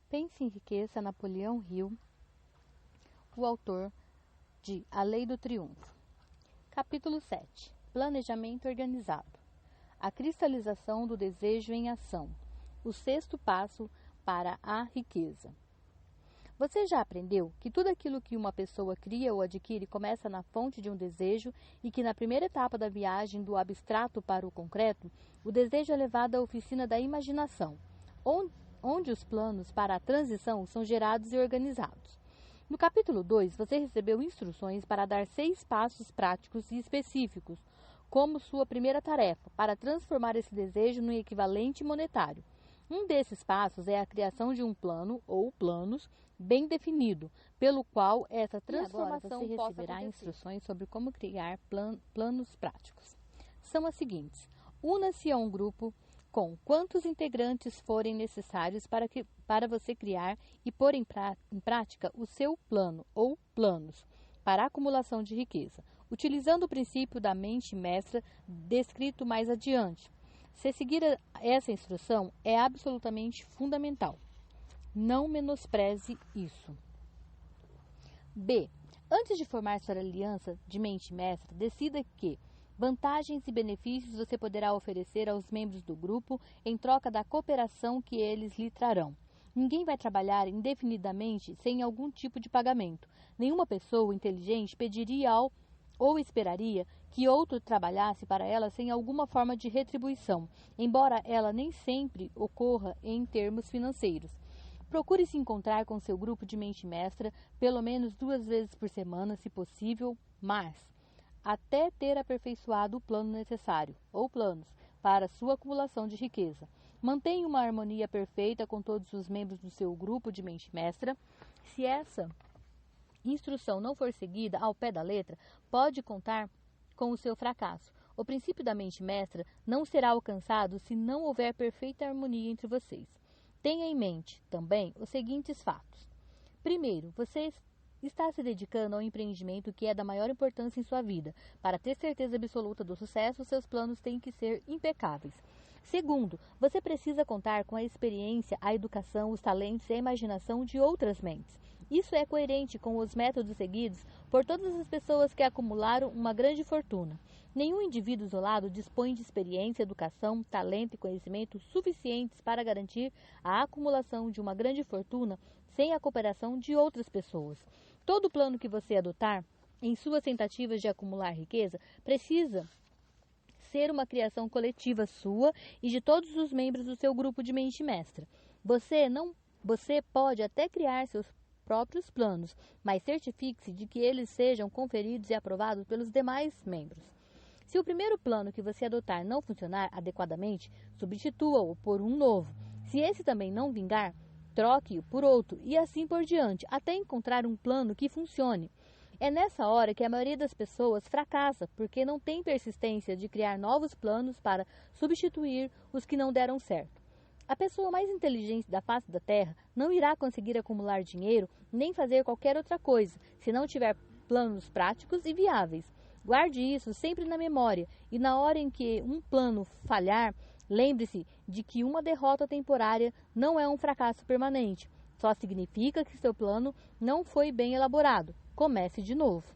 Pense em Riqueza, Napoleão Hill, o autor de A Lei do Triunfo. Capítulo 7. Planejamento organizado. A cristalização do desejo em ação. O sexto passo para a riqueza. Você já aprendeu que tudo aquilo que uma pessoa cria ou adquire começa na fonte de um desejo e que na primeira etapa da viagem do abstrato para o concreto, o desejo é levado à oficina da imaginação, onde os planos para a transição são gerados e organizados. No capítulo 2, você recebeu instruções para dar 6 passos práticos e específicos, como sua primeira tarefa, para transformar esse desejo no equivalente monetário. Um desses passos é a criação de um plano ou planos bem definido, pelo qual essa transformação você receberá instruções sobre como criar planos práticos. São as seguintes: una-se a um grupo com quantos integrantes forem necessários para você criar e pôr em prática o seu plano ou planos para a acumulação de riqueza, utilizando o princípio da mente mestra descrito mais adiante. Se seguir essa instrução é absolutamente fundamental. Não menospreze isso. B. Antes de formar sua aliança de mente mestra, decida que vantagens e benefícios você poderá oferecer aos membros do grupo em troca da cooperação que eles lhe trarão. Ninguém vai trabalhar indefinidamente sem algum tipo de pagamento. Nenhuma pessoa inteligente pediria ou esperaria que outro trabalhasse para ela sem alguma forma de retribuição, embora ela nem sempre ocorra em termos financeiros. Procure se encontrar com seu grupo de mente mestra pelo menos 2 vezes por semana, se possível, mas até ter aperfeiçoado o plano necessário, ou planos, para sua acumulação de riqueza. Mantenha uma harmonia perfeita com todos os membros do seu grupo de mente mestra. Se essa instrução não for seguida ao pé da letra, pode contar com o seu fracasso. O princípio da mente mestra não será alcançado se não houver perfeita harmonia entre vocês. Tenha em mente também os seguintes fatos. Primeiro, você está se dedicando ao empreendimento que é da maior importância em sua vida. Para ter certeza absoluta do sucesso, seus planos têm que ser impecáveis. Segundo, você precisa contar com a experiência, a educação, os talentos e a imaginação de outras mentes. Isso é coerente com os métodos seguidos por todas as pessoas que acumularam uma grande fortuna. Nenhum indivíduo isolado dispõe de experiência, educação, talento e conhecimento suficientes para garantir a acumulação de uma grande fortuna sem a cooperação de outras pessoas. Todo plano que você adotar em suas tentativas de acumular riqueza precisa ser uma criação coletiva sua e de todos os membros do seu grupo de mente mestra. Você pode até criar seus próprios planos, mas certifique-se de que eles sejam conferidos e aprovados pelos demais membros. Se o primeiro plano que você adotar não funcionar adequadamente, substitua-o por um novo. Se esse também não vingar, troque-o por outro e assim por diante, até encontrar um plano que funcione. É nessa hora que a maioria das pessoas fracassa, porque não tem persistência de criar novos planos para substituir os que não deram certo. A pessoa mais inteligente da face da Terra não irá conseguir acumular dinheiro nem fazer qualquer outra coisa, se não tiver planos práticos e viáveis. Guarde isso sempre na memória e na hora em que um plano falhar, lembre-se de que uma derrota temporária não é um fracasso permanente. Só significa que seu plano não foi bem elaborado. Comece de novo.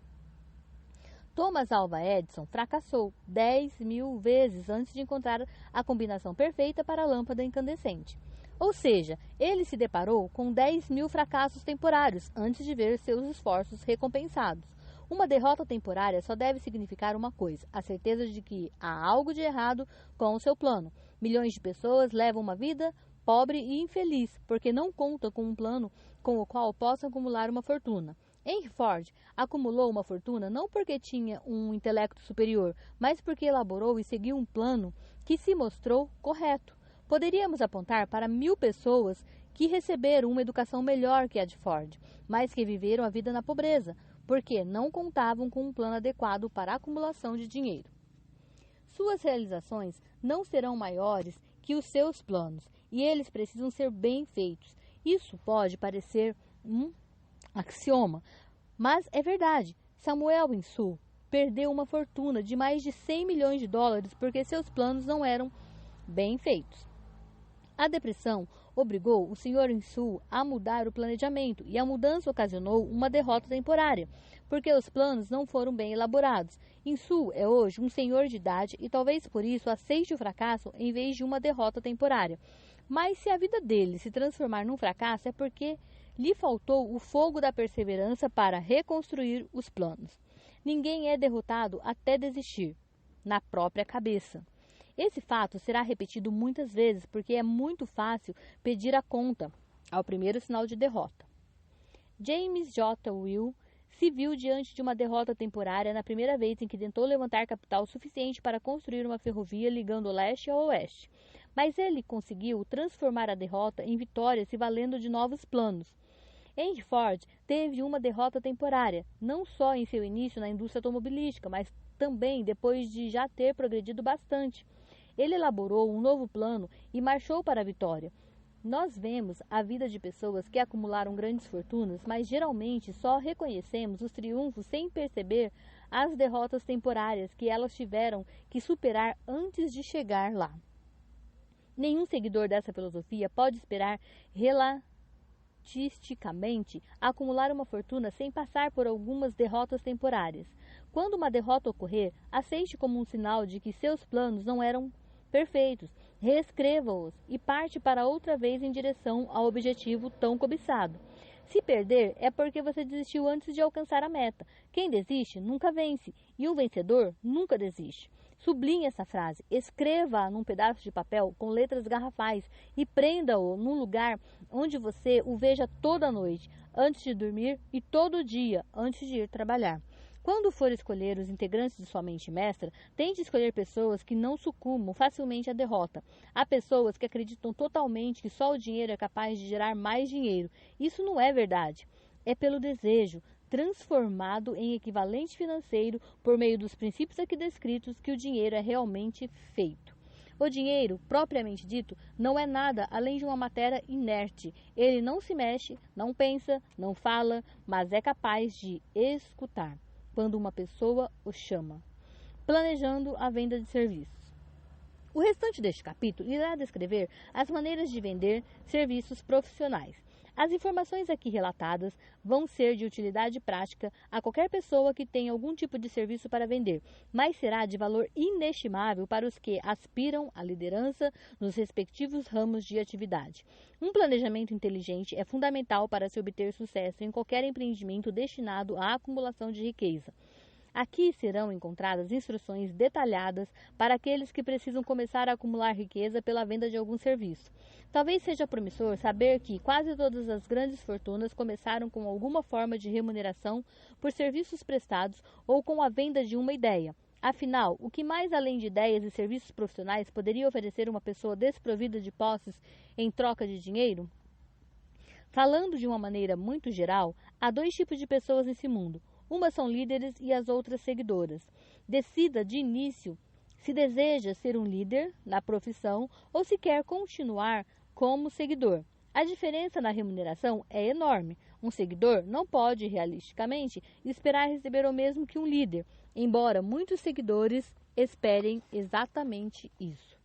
Thomas Alva Edison fracassou 10.000 vezes antes de encontrar a combinação perfeita para a lâmpada incandescente. Ou seja, ele se deparou com 10.000 fracassos temporários antes de ver seus esforços recompensados. Uma derrota temporária só deve significar uma coisa: a certeza de que há algo de errado com o seu plano. Milhões de pessoas levam uma vida pobre e infeliz porque não contam com um plano com o qual possam acumular uma fortuna. Henry Ford acumulou uma fortuna não porque tinha um intelecto superior, mas porque elaborou e seguiu um plano que se mostrou correto. Poderíamos apontar para 1.000 pessoas que receberam uma educação melhor que a de Ford, mas que viveram a vida na pobreza, porque não contavam com um plano adequado para a acumulação de dinheiro. Suas realizações não serão maiores que os seus planos, e eles precisam ser bem feitos. Isso pode parecer um axioma, mas é verdade. Samuel Insull perdeu uma fortuna de mais de 100 milhões de dólares porque seus planos não eram bem feitos. A depressão obrigou o Sr. Insu a mudar o planejamento e a mudança ocasionou uma derrota temporária, porque os planos não foram bem elaborados. Insu é hoje um senhor de idade e talvez por isso aceite o fracasso em vez de uma derrota temporária. Mas se a vida dele se transformar num fracasso é porque lhe faltou o fogo da perseverança para reconstruir os planos. Ninguém é derrotado até desistir, na própria cabeça. Esse fato será repetido muitas vezes porque é muito fácil pedir a conta ao primeiro sinal de derrota. James J. Will se viu diante de uma derrota temporária na primeira vez em que tentou levantar capital suficiente para construir uma ferrovia ligando o leste ao oeste. Mas ele conseguiu transformar a derrota em vitória se valendo de novos planos. Henry Ford teve uma derrota temporária, não só em seu início na indústria automobilística, mas também depois de já ter progredido bastante. Ele elaborou um novo plano e marchou para a vitória. Nós vemos a vida de pessoas que acumularam grandes fortunas, mas geralmente só reconhecemos os triunfos sem perceber as derrotas temporárias que elas tiveram que superar antes de chegar lá. Nenhum seguidor dessa filosofia pode esperar relativamente acumular uma fortuna sem passar por algumas derrotas temporárias. Quando uma derrota ocorrer, aceite como um sinal de que seus planos não eram perfeitos, reescreva-os e parte para outra vez em direção ao objetivo tão cobiçado. Se perder, é porque você desistiu antes de alcançar a meta. Quem desiste nunca vence, e um vencedor nunca desiste. Sublinhe essa frase, escreva-a num pedaço de papel com letras garrafais e prenda-o num lugar onde você o veja toda noite, antes de dormir e todo dia, antes de ir trabalhar. Quando for escolher os integrantes de sua mente mestra, tente escolher pessoas que não sucumbam facilmente à derrota. Há pessoas que acreditam totalmente que só o dinheiro é capaz de gerar mais dinheiro. Isso não é verdade. É pelo desejo, transformado em equivalente financeiro por meio dos princípios aqui descritos, que o dinheiro é realmente feito. O dinheiro, propriamente dito, não é nada além de uma matéria inerte. Ele não se mexe, não pensa, não fala, mas é capaz de escutar quando uma pessoa o chama. Planejando a venda de serviços. O restante deste capítulo irá descrever as maneiras de vender serviços profissionais. As informações aqui relatadas vão ser de utilidade prática a qualquer pessoa que tenha algum tipo de serviço para vender, mas será de valor inestimável para os que aspiram à liderança nos respectivos ramos de atividade. Um planejamento inteligente é fundamental para se obter sucesso em qualquer empreendimento destinado à acumulação de riqueza. Aqui serão encontradas instruções detalhadas para aqueles que precisam começar a acumular riqueza pela venda de algum serviço. Talvez seja promissor saber que quase todas as grandes fortunas começaram com alguma forma de remuneração por serviços prestados ou com a venda de uma ideia. Afinal, o que mais além de ideias e serviços profissionais poderia oferecer uma pessoa desprovida de posses em troca de dinheiro? Falando de uma maneira muito geral, há dois tipos de pessoas nesse mundo. Umas são líderes e as outras seguidoras. Decida de início se deseja ser um líder na profissão ou se quer continuar como seguidor. A diferença na remuneração é enorme. Um seguidor não pode, realisticamente, esperar receber o mesmo que um líder, embora muitos seguidores esperem exatamente isso.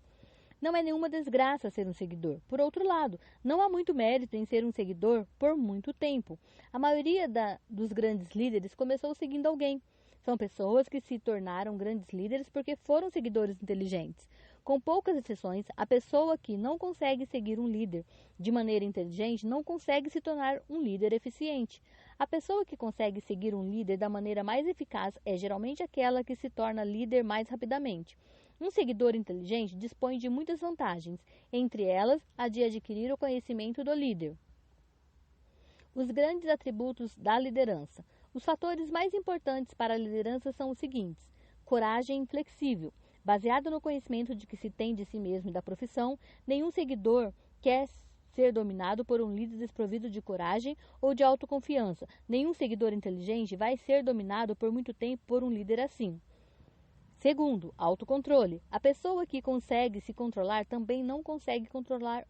Não é nenhuma desgraça ser um seguidor. Por outro lado, não há muito mérito em ser um seguidor por muito tempo. A maioria dos grandes líderes começou seguindo alguém. São pessoas que se tornaram grandes líderes porque foram seguidores inteligentes. Com poucas exceções, a pessoa que não consegue seguir um líder de maneira inteligente não consegue se tornar um líder eficiente. A pessoa que consegue seguir um líder da maneira mais eficaz é geralmente aquela que se torna líder mais rapidamente. Um seguidor inteligente dispõe de muitas vantagens, entre elas a de adquirir o conhecimento do líder. Os grandes atributos da liderança. Os fatores mais importantes para a liderança são os seguintes: coragem inflexível. Baseado no conhecimento de que se tem de si mesmo e da profissão, nenhum seguidor quer ser dominado por um líder desprovido de coragem ou de autoconfiança. Nenhum seguidor inteligente vai ser dominado por muito tempo por um líder assim. Segundo, autocontrole. A pessoa que consegue se controlar também não consegue controlar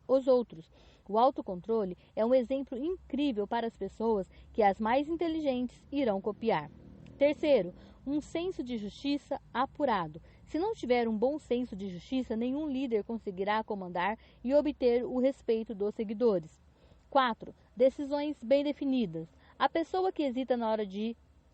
os outros. O autocontrole é um exemplo incrível para as pessoas que as mais inteligentes irão copiar. Terceiro, um senso de justiça apurado. Se não tiver um bom senso de justiça, nenhum líder conseguirá comandar e obter o respeito dos seguidores. 4. Decisões bem definidas. A pessoa que hesita na hora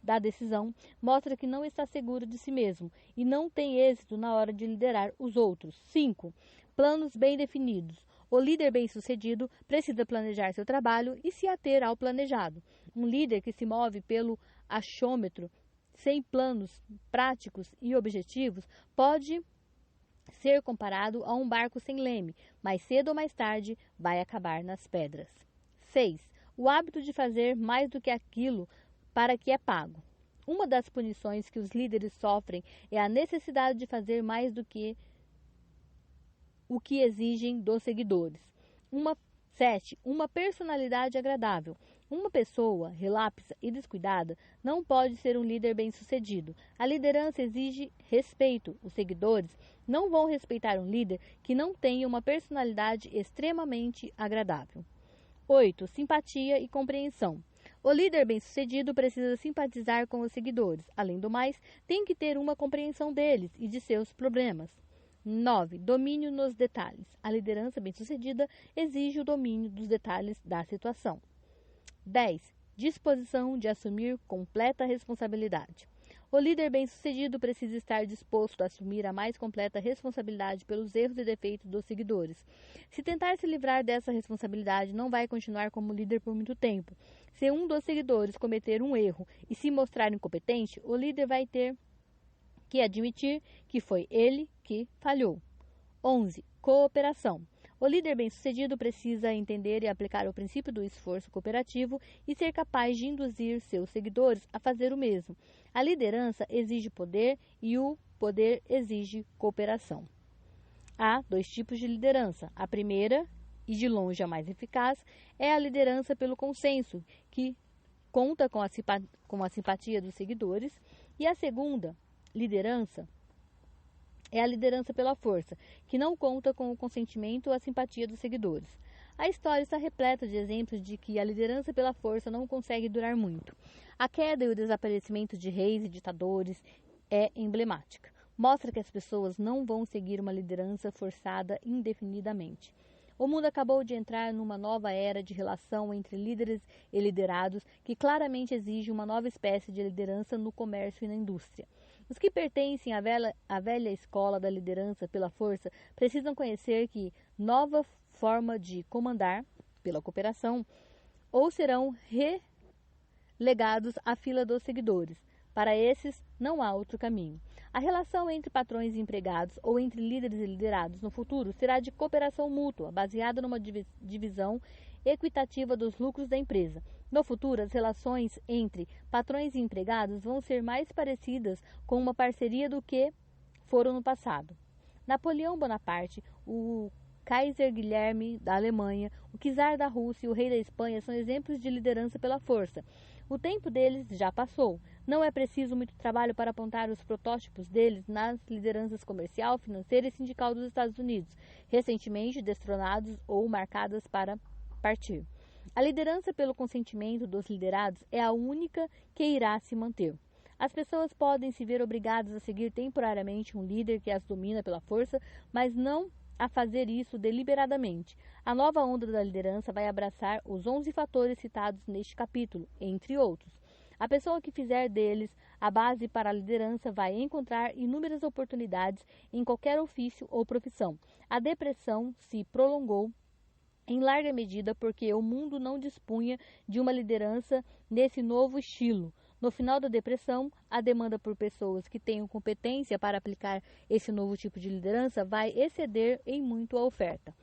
da decisão mostra que não está seguro de si mesmo e não tem êxito na hora de liderar os outros. 5. Planos bem definidos. O líder bem-sucedido precisa planejar seu trabalho e se ater ao planejado. Um líder que se move pelo achômetro, sem planos práticos e objetivos, pode ser comparado a um barco sem leme, mas cedo ou mais tarde vai acabar nas pedras. 6. O hábito de fazer mais do que aquilo para que é pago. Uma das punições que os líderes sofrem é a necessidade de fazer mais do que o que exigem dos seguidores. 7. Uma personalidade agradável. Uma pessoa relapsa e descuidada não pode ser um líder bem-sucedido. A liderança exige respeito. Os seguidores não vão respeitar um líder que não tenha uma personalidade extremamente agradável. 8. Simpatia e compreensão. O líder bem-sucedido precisa simpatizar com os seguidores. Além do mais, tem que ter uma compreensão deles e de seus problemas. 9. Domínio nos detalhes. A liderança bem-sucedida exige o domínio dos detalhes da situação. 10. Disposição de assumir completa responsabilidade. O líder bem-sucedido precisa estar disposto a assumir a mais completa responsabilidade pelos erros e defeitos dos seguidores. Se tentar se livrar dessa responsabilidade, não vai continuar como líder por muito tempo. Se um dos seguidores cometer um erro e se mostrar incompetente, o líder vai ter que admitir que foi ele que falhou. 11. Cooperação. O líder bem-sucedido precisa entender e aplicar o princípio do esforço cooperativo e ser capaz de induzir seus seguidores a fazer o mesmo. A liderança exige poder e o poder exige cooperação. Há 2 tipos de liderança. A primeira, e de longe a mais eficaz, é a liderança pelo consenso, que conta com a simpatia dos seguidores, e a segunda liderança é a liderança pela força, que não conta com o consentimento ou a simpatia dos seguidores. A história está repleta de exemplos de que a liderança pela força não consegue durar muito. A queda e o desaparecimento de reis e ditadores é emblemática. Mostra que as pessoas não vão seguir uma liderança forçada indefinidamente. O mundo acabou de entrar numa nova era de relação entre líderes e liderados que claramente exige uma nova espécie de liderança no comércio e na indústria. Os que pertencem à velha escola da liderança pela força precisam conhecer que nova forma de comandar pela cooperação ou serão relegados à fila dos seguidores. Para esses, não há outro caminho. A relação entre patrões e empregados ou entre líderes e liderados no futuro será de cooperação mútua, baseada numa divisão equitativa dos lucros da empresa. No futuro, as relações entre patrões e empregados vão ser mais parecidas com uma parceria do que foram no passado. Napoleão Bonaparte, o Kaiser Guilherme da Alemanha, o czar da Rússia e o rei da Espanha são exemplos de liderança pela força. O tempo deles já passou. Não é preciso muito trabalho para apontar os protótipos deles nas lideranças comercial, financeira e sindical dos Estados Unidos, recentemente destronados ou marcadas para partir. A liderança pelo consentimento dos liderados é a única que irá se manter. As pessoas podem se ver obrigadas a seguir temporariamente um líder que as domina pela força, mas não a fazer isso deliberadamente. A nova onda da liderança vai abraçar os 11 fatores citados neste capítulo, entre outros. A pessoa que fizer deles a base para a liderança vai encontrar inúmeras oportunidades em qualquer ofício ou profissão. A depressão se prolongou em larga medida porque o mundo não dispunha de uma liderança nesse novo estilo. No final da depressão, a demanda por pessoas que tenham competência para aplicar esse novo tipo de liderança vai exceder em muito a oferta.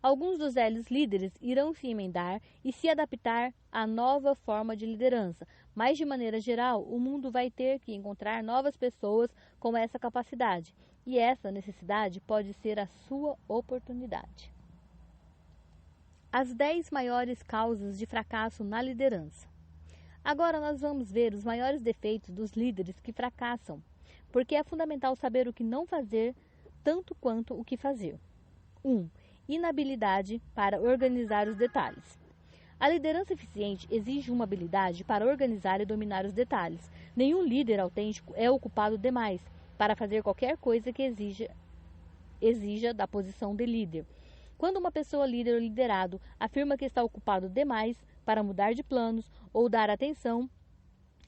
Alguns dos velhos líderes irão se emendar e se adaptar à nova forma de liderança, mas de maneira geral, o mundo vai ter que encontrar novas pessoas com essa capacidade, e essa necessidade pode ser a sua oportunidade. As 10 maiores causas de fracasso na liderança. Agora nós vamos ver os maiores defeitos dos líderes que fracassam, porque é fundamental saber o que não fazer, tanto quanto o que fazer. 1. Inabilidade para organizar os detalhes. A liderança eficiente exige uma habilidade para organizar e dominar os detalhes. Nenhum líder autêntico é ocupado demais. para fazer qualquer coisa que exija da posição de líder. Quando uma pessoa líder ou liderado afirma que está ocupado demais para mudar de planos ou dar atenção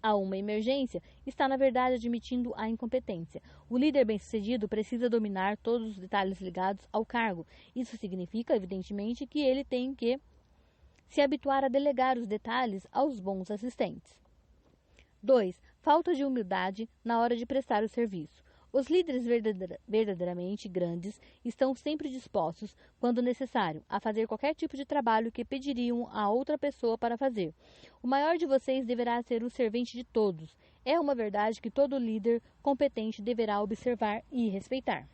a uma emergência, está na verdade admitindo a incompetência. O líder bem-sucedido precisa dominar todos os detalhes ligados ao cargo. Isso significa, evidentemente, que ele tem que se habituar a delegar os detalhes aos bons assistentes. 2. Falta de humildade na hora de prestar o serviço. Os líderes verdadeiramente grandes estão sempre dispostos, quando necessário, a fazer qualquer tipo de trabalho que pediriam a outra pessoa para fazer. O maior de vocês deverá ser o servente de todos. É uma verdade que todo líder competente deverá observar e respeitar.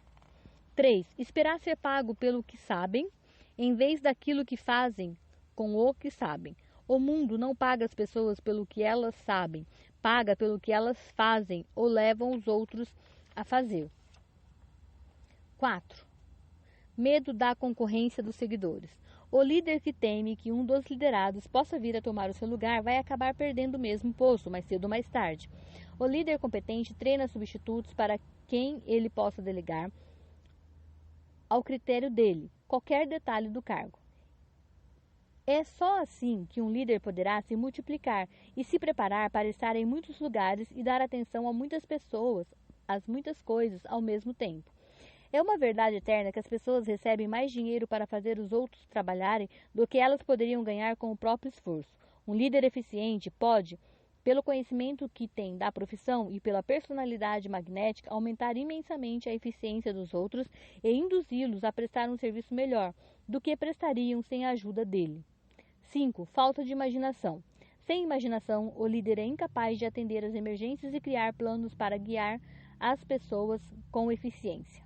3. Esperar ser pago pelo que sabem, em vez daquilo que fazem com o que sabem. O mundo não paga as pessoas pelo que elas sabem, paga pelo que elas fazem ou levam os outros a fazer. 4. Medo da concorrência dos seguidores. O líder que teme que um dos liderados possa vir a tomar o seu lugar vai acabar perdendo o mesmo posto, mais cedo ou mais tarde. O líder competente treina substitutos para quem ele possa delegar ao critério dele qualquer detalhe do cargo. É só assim que um líder poderá se multiplicar e se preparar para estar em muitos lugares e dar atenção a muitas pessoas, as muitas coisas ao mesmo tempo. É uma verdade eterna que as pessoas recebem mais dinheiro para fazer os outros trabalharem do que elas poderiam ganhar com o próprio esforço. Um líder eficiente pode, pelo conhecimento que tem da profissão e pela personalidade magnética, aumentar imensamente a eficiência dos outros e induzi-los a prestar um serviço melhor do que prestariam sem a ajuda dele. 5. Falta de imaginação. Sem imaginação, o líder é incapaz de atender às emergências e criar planos para guiar as pessoas com eficiência.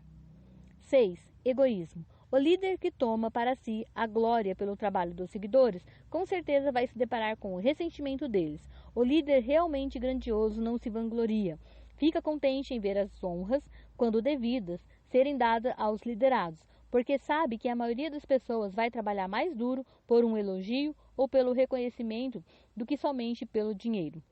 6. Egoísmo. O líder que toma para si a glória pelo trabalho dos seguidores, com certeza vai se deparar com o ressentimento deles. O líder realmente grandioso não se vangloria. Fica contente em ver as honras, quando devidas, serem dadas aos liderados, porque sabe que a maioria das pessoas vai trabalhar mais duro por um elogio ou pelo reconhecimento do que somente pelo dinheiro.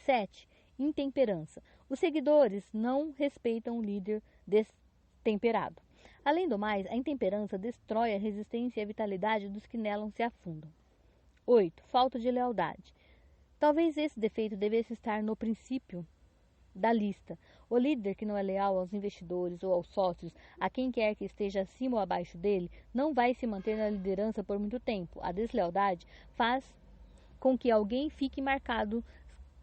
7. Intemperança. Os seguidores não respeitam o líder destemperado. Além do mais, a intemperança destrói a resistência e a vitalidade dos que nela se afundam. 8. Falta de lealdade. Talvez esse defeito devesse estar no princípio da lista. O líder que não é leal aos investidores ou aos sócios, a quem quer que esteja acima ou abaixo dele, não vai se manter na liderança por muito tempo. A deslealdade faz com que alguém fique marcado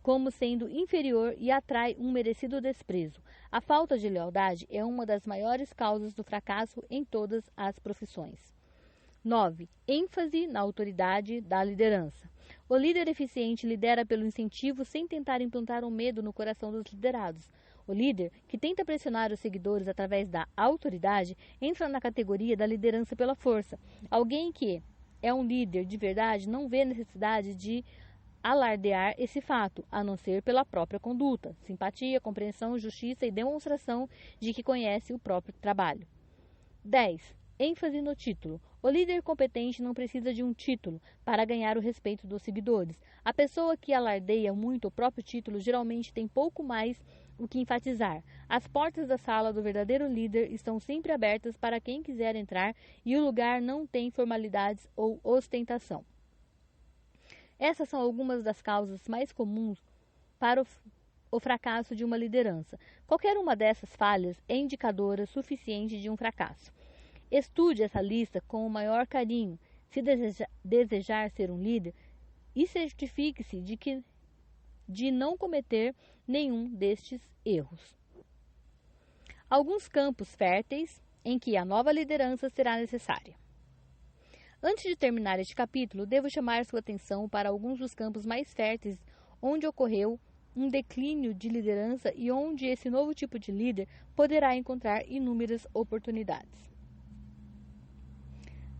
como sendo inferior e atrai um merecido desprezo. A falta de lealdade é uma das maiores causas do fracasso em todas as profissões. 9. ênfase na autoridade da liderança. O líder eficiente lidera pelo incentivo sem tentar implantar um medo no coração dos liderados. O líder que tenta pressionar os seguidores através da autoridade entra na categoria da liderança pela força. Alguém que é um líder de verdade não vê necessidade de alardear esse fato, a não ser pela própria conduta, simpatia, compreensão, justiça e demonstração de que conhece o próprio trabalho. 10. ênfase no título. O líder competente não precisa de um título para ganhar o respeito dos seguidores. A pessoa que alardeia muito o próprio título geralmente tem pouco mais o que enfatizar. As portas da sala do verdadeiro líder estão sempre abertas para quem quiser entrar e o lugar não tem formalidades ou ostentação. Essas são algumas das causas mais comuns para o fracasso de uma liderança. Qualquer uma dessas falhas é indicadora suficiente de um fracasso. Estude essa lista com o maior carinho, se desejar ser um líder, e certifique-se de não cometer nenhum destes erros. Alguns campos férteis em que a nova liderança será necessária. Antes de terminar este capítulo, devo chamar sua atenção para alguns dos campos mais férteis onde ocorreu um declínio de liderança e onde esse novo tipo de líder poderá encontrar inúmeras oportunidades.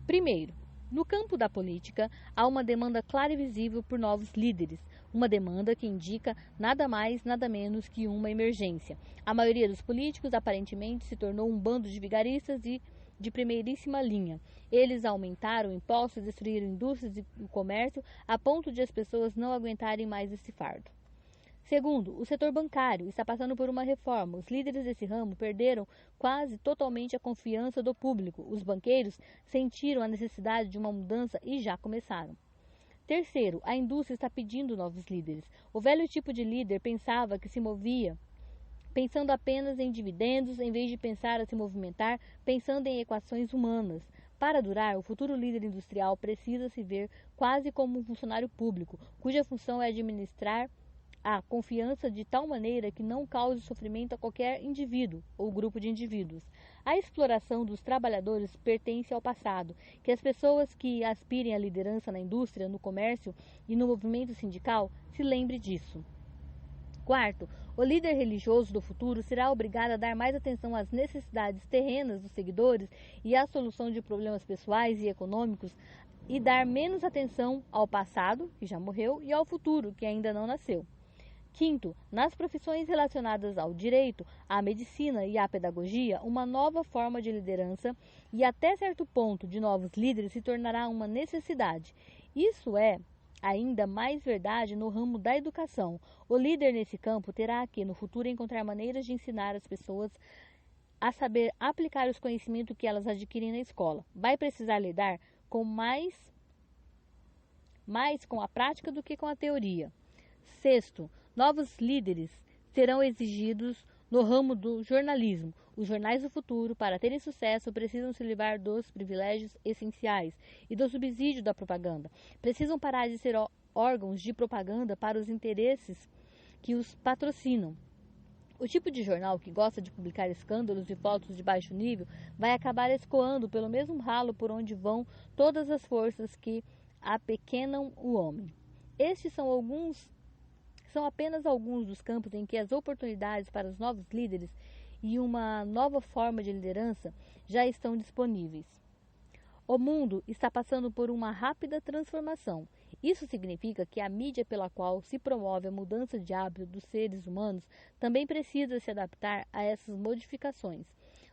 Primeiro, no campo da política, há uma demanda clara e visível por novos líderes, uma demanda que indica nada mais, nada menos que uma emergência. A maioria dos políticos aparentemente se tornou um bando de vigaristas e de primeiríssima linha. Eles aumentaram impostos, destruíram indústrias e o comércio, a ponto de as pessoas não aguentarem mais esse fardo. Segundo, o setor bancário está passando por uma reforma. Os líderes desse ramo perderam quase totalmente a confiança do público. Os banqueiros sentiram a necessidade de uma mudança e já começaram. Terceiro, a indústria está pedindo novos líderes. O velho tipo de líder pensava que se movia pensando apenas em dividendos, em vez de pensar a se movimentar, pensando em equações humanas. Para durar, o futuro líder industrial precisa se ver quase como um funcionário público, cuja função é administrar a confiança de tal maneira que não cause sofrimento a qualquer indivíduo ou grupo de indivíduos. A exploração dos trabalhadores pertence ao passado, que as pessoas que aspirem à liderança na indústria, no comércio e no movimento sindical se lembrem disso. Quarto, o líder religioso do futuro será obrigado a dar mais atenção às necessidades terrenas dos seguidores e à solução de problemas pessoais e econômicos e dar menos atenção ao passado, que já morreu, e ao futuro, que ainda não nasceu. Quinto, nas profissões relacionadas ao direito, à medicina e à pedagogia, uma nova forma de liderança e até certo ponto de novos líderes se tornará uma necessidade. Isso é ainda mais verdade no ramo da educação. O líder nesse campo terá que, no futuro, encontrar maneiras de ensinar as pessoas a saber aplicar os conhecimentos que elas adquirem na escola. Vai precisar lidar com mais com a prática do que com a teoria. Sexto, novos líderes serão exigidos no ramo do jornalismo. Os jornais do futuro, para terem sucesso, precisam se livrar dos privilégios essenciais e do subsídio da propaganda. Precisam parar de ser órgãos de propaganda para os interesses que os patrocinam. O tipo de jornal que gosta de publicar escândalos e fotos de baixo nível vai acabar escoando pelo mesmo ralo por onde vão todas as forças que apequenam o homem. Estes são apenas alguns dos campos em que as oportunidades para os novos líderes e uma nova forma de liderança já estão disponíveis. O mundo está passando por uma rápida transformação. Isso significa que a mídia pela qual se promove a mudança de hábito dos seres humanos também precisa se adaptar a essas modificações.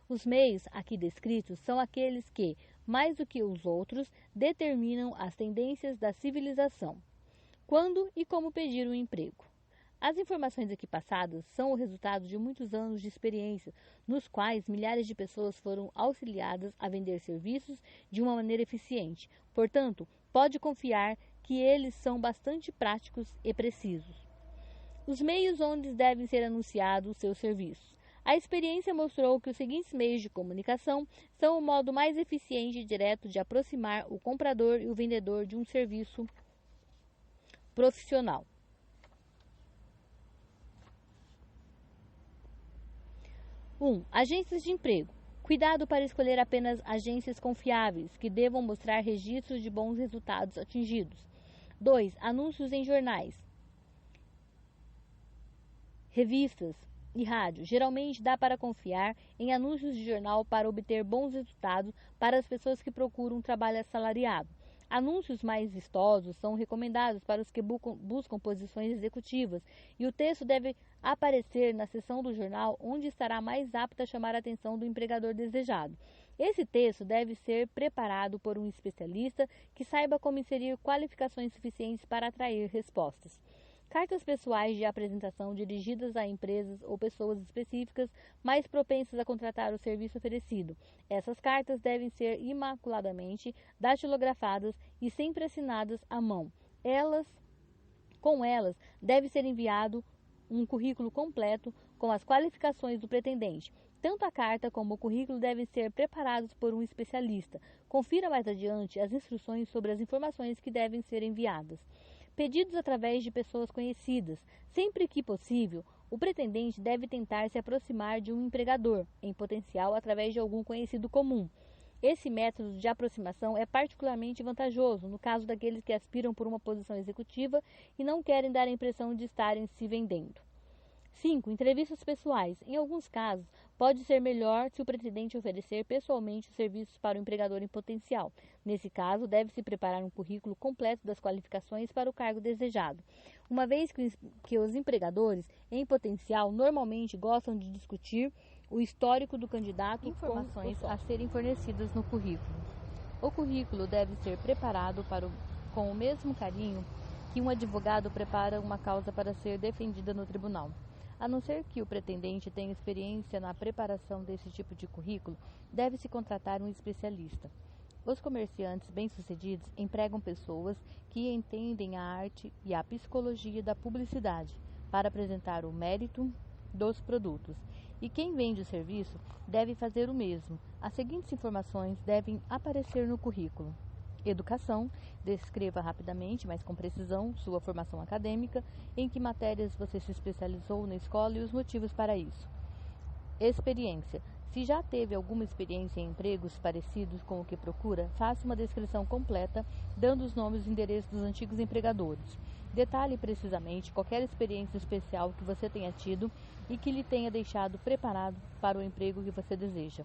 Os meios aqui descritos são aqueles que, mais do que os outros, determinam as tendências da civilização. Quando e como pedir um emprego. As informações aqui passadas são o resultado de muitos anos de experiência, nos quais milhares de pessoas foram auxiliadas a vender serviços de uma maneira eficiente. Portanto, pode confiar que eles são bastante práticos e precisos. Os meios onde devem ser anunciados os seus serviços. A experiência mostrou que os seguintes meios de comunicação são o modo mais eficiente e direto de aproximar o comprador e o vendedor de um serviço profissional. 1. Agências de emprego. Cuidado para escolher apenas agências confiáveis, que devam mostrar registros de bons resultados atingidos. 2. Anúncios em jornais, revistas e rádio. Geralmente dá para confiar em anúncios de jornal para obter bons resultados para as pessoas que procuram um trabalho assalariado. Anúncios mais vistosos são recomendados para os que buscam posições executivas e o texto deve aparecer na seção do jornal onde estará mais apto a chamar a atenção do empregador desejado. Esse texto deve ser preparado por um especialista que saiba como inserir qualificações suficientes para atrair respostas. Cartas pessoais de apresentação dirigidas a empresas ou pessoas específicas mais propensas a contratar o serviço oferecido. Essas cartas devem ser imaculadamente datilografadas e sempre assinadas à mão. Com elas, deve ser enviado um currículo completo com as qualificações do pretendente. Tanto a carta como o currículo devem ser preparados por um especialista. Confira mais adiante as instruções sobre as informações que devem ser enviadas. Pedidos através de pessoas conhecidas. Sempre que possível, o pretendente deve tentar se aproximar de um empregador, em potencial através de algum conhecido comum. Esse método de aproximação é particularmente vantajoso no caso daqueles que aspiram por uma posição executiva e não querem dar a impressão de estarem se vendendo. 5. Entrevistas pessoais. Em alguns casos, pode ser melhor se o pretendente oferecer pessoalmente os serviços para o empregador em potencial. Nesse caso, deve-se preparar um currículo completo das qualificações para o cargo desejado. Uma vez que os empregadores em potencial normalmente gostam de discutir o histórico do candidato, informações a serem fornecidas no currículo. O currículo deve ser preparado com o mesmo carinho que um advogado prepara uma causa para ser defendida no tribunal. A não ser que o pretendente tenha experiência na preparação desse tipo de currículo, deve-se contratar um especialista. Os comerciantes bem-sucedidos empregam pessoas que entendem a arte e a psicologia da publicidade para apresentar o mérito dos produtos. E quem vende o serviço deve fazer o mesmo. As seguintes informações devem aparecer no currículo: educação, descreva rapidamente, mas com precisão, sua formação acadêmica, em que matérias você se especializou na escola e os motivos para isso. Experiência. Se já teve alguma experiência em empregos parecidos com o que procura, faça uma descrição completa, dando os nomes e endereços dos antigos empregadores. Detalhe precisamente qualquer experiência especial que você tenha tido e que lhe tenha deixado preparado para o emprego que você deseja.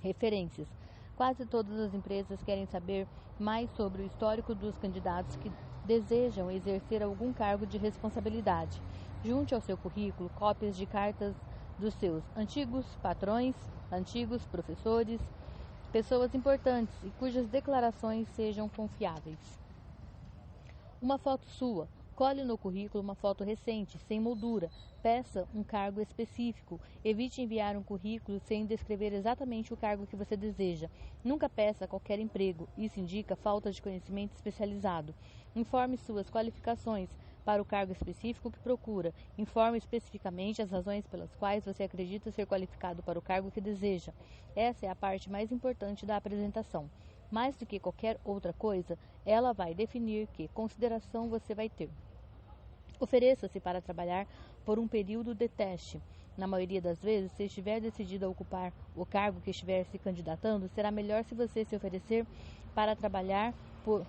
Referências. Quase todas as empresas querem saber mais sobre o histórico dos candidatos que desejam exercer algum cargo de responsabilidade. Junte ao seu currículo cópias de cartas dos seus antigos patrões, antigos professores, pessoas importantes e cujas declarações sejam confiáveis. Uma foto sua. Cole no currículo uma foto recente, sem moldura. Peça um cargo específico. Evite enviar um currículo sem descrever exatamente o cargo que você deseja. Nunca peça qualquer emprego. Isso indica falta de conhecimento especializado. Informe suas qualificações para o cargo específico que procura. Informe especificamente as razões pelas quais você acredita ser qualificado para o cargo que deseja. Essa é a parte mais importante da apresentação. Mais do que qualquer outra coisa, ela vai definir que consideração você vai ter. Ofereça-se para trabalhar por um período de teste. Na maioria das vezes, se estiver decidido a ocupar o cargo que estiver se candidatando, será melhor se você se oferecer para trabalhar por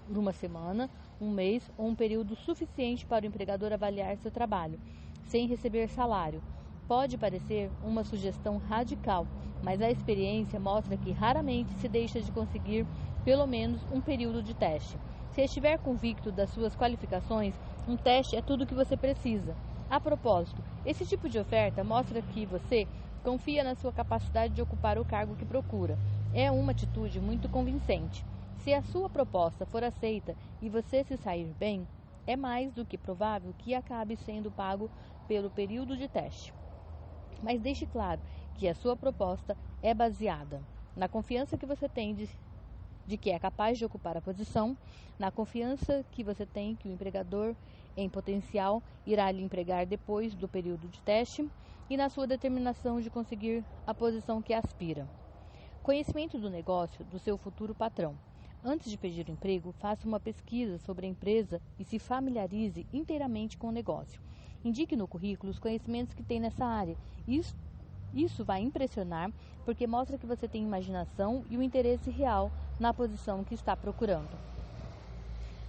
uma semana, um mês ou um período suficiente para o empregador avaliar seu trabalho, sem receber salário. Pode parecer uma sugestão radical, mas a experiência mostra que raramente se deixa de conseguir pelo menos um período de teste. Se estiver convicto das suas qualificações, um teste é tudo o que você precisa. A propósito, esse tipo de oferta mostra que você confia na sua capacidade de ocupar o cargo que procura. É uma atitude muito convincente. Se a sua proposta for aceita e você se sair bem, é mais do que provável que acabe sendo pago pelo período de teste. Mas deixe claro que a sua proposta é baseada na confiança que você tem de que é capaz de ocupar a posição, na confiança que você tem que o empregador em potencial irá lhe empregar depois do período de teste e na sua determinação de conseguir a posição que aspira. Conhecimento do negócio do seu futuro patrão. Antes de pedir o emprego, faça uma pesquisa sobre a empresa e se familiarize inteiramente com o negócio. Indique no currículo os conhecimentos que tem nessa área. Isso vai impressionar porque mostra que você tem imaginação e o interesse real na posição que está procurando.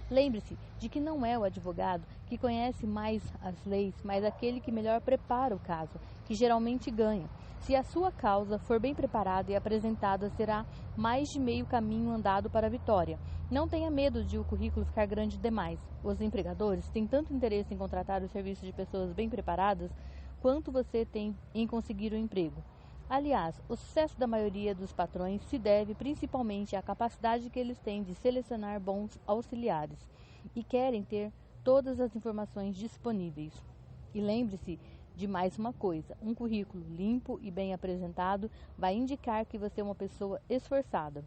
Lembre-se de que não é o advogado que conhece mais as leis, mas aquele que melhor prepara o caso, que geralmente ganha. Se a sua causa for bem preparada e apresentada, será mais de meio caminho andado para a vitória. Não tenha medo de o currículo ficar grande demais. Os empregadores têm tanto interesse em contratar o serviço de pessoas bem preparadas quanto você tem em conseguir o emprego. Aliás, o sucesso da maioria dos patrões se deve principalmente à capacidade que eles têm de selecionar bons auxiliares e querem ter todas as informações disponíveis. E lembre-se de mais uma coisa: um currículo limpo e bem apresentado vai indicar que você é uma pessoa esforçada.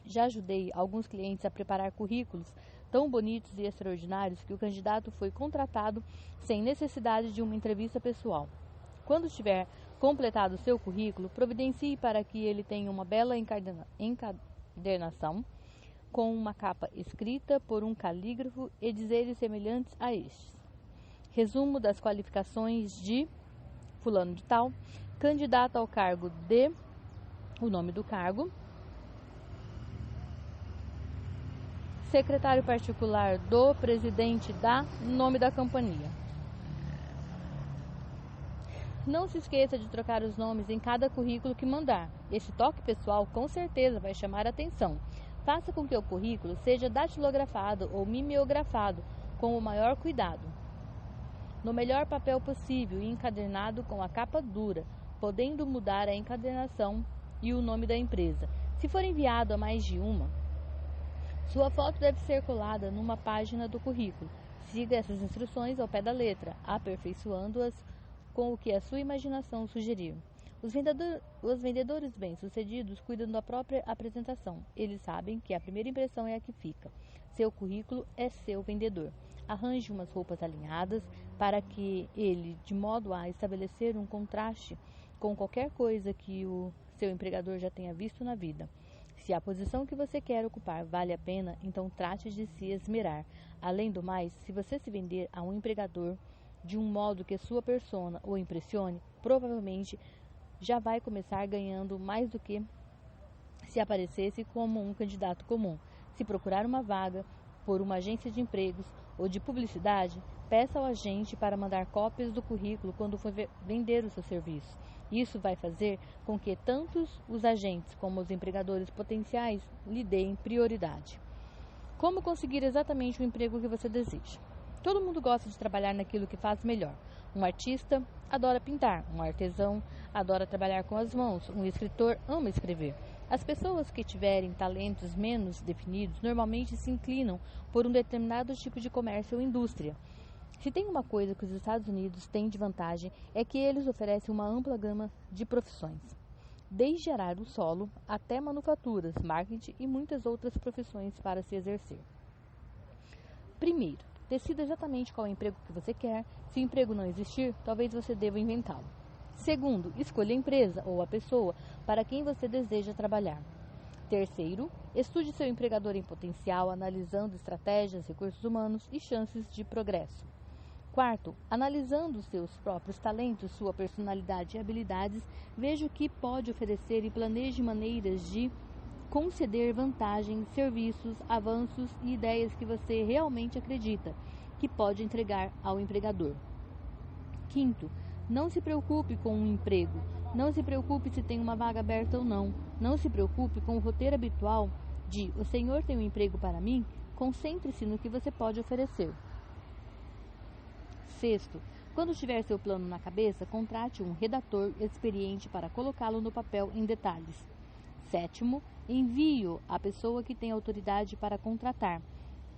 Já ajudei alguns clientes a preparar currículos tão bonitos e extraordinários que o candidato foi contratado sem necessidade de uma entrevista pessoal. Quando tiver completado seu currículo, providencie para que ele tenha uma bela encadernação com uma capa escrita por um calígrafo e dizeres semelhantes a estes: resumo das qualificações de fulano de tal, candidato ao cargo de, o nome do cargo, secretário particular do presidente da, nome da companhia. Não se esqueça de trocar os nomes em cada currículo que mandar. Esse toque pessoal com certeza vai chamar a atenção. Faça com que o currículo seja datilografado ou mimeografado com o maior cuidado, no melhor papel possível e encadernado com a capa dura, podendo mudar a encadernação e o nome da empresa. Se for enviado a mais de uma, Sua foto deve ser colada numa página do currículo. Siga essas instruções ao pé da letra, aperfeiçoando-as com o que a sua imaginação sugerir. Os vendedores bem-sucedidos cuidam da própria apresentação. Eles sabem que a primeira impressão é a que fica. Seu currículo é seu vendedor. Arranje umas roupas alinhadas para que ele, de modo a estabelecer um contraste com qualquer coisa que o seu empregador já tenha visto na vida. Se a posição que você quer ocupar vale a pena, então trate de se esmerar. Além do mais, se você se vender a um empregador de um modo que a sua persona o impressione, provavelmente já vai começar ganhando mais do que se aparecesse como um candidato comum. Se procurar uma vaga por uma agência de empregos ou de publicidade, peça ao agente para mandar cópias do currículo quando for vender o seu serviço. Isso vai fazer com que tanto os agentes como os empregadores potenciais lhe deem prioridade. Como conseguir exatamente o emprego que você deseja? Todo mundo gosta de trabalhar naquilo que faz melhor. Um artista adora pintar, um artesão adora trabalhar com as mãos, um escritor ama escrever. As pessoas que tiverem talentos menos definidos normalmente se inclinam por um determinado tipo de comércio ou indústria. Se tem uma coisa que os Estados Unidos têm de vantagem é que eles oferecem uma ampla gama de profissões, desde arar o solo até manufaturas, marketing e muitas outras profissões para se exercer. Primeiro, decida exatamente qual é o emprego que você quer. Se o emprego não existir, talvez você deva inventá-lo. Segundo, escolha a empresa ou a pessoa para quem você deseja trabalhar. Terceiro, estude seu empregador em potencial, analisando estratégias, recursos humanos e chances de progresso. Quarto, analisando seus próprios talentos, sua personalidade e habilidades, veja o que pode oferecer e planeje maneiras de conceder vantagens, serviços, avanços e ideias que você realmente acredita que pode entregar ao empregador. Quinto, não se preocupe com um emprego. Não se preocupe se tem uma vaga aberta ou não. Não se preocupe com o roteiro habitual de "o senhor tem um emprego para mim?". Concentre-se no que você pode oferecer. Sexto, quando tiver seu plano na cabeça, contrate um redator experiente para colocá-lo no papel em detalhes. Sétimo, envie-o à pessoa que tem autoridade para contratar,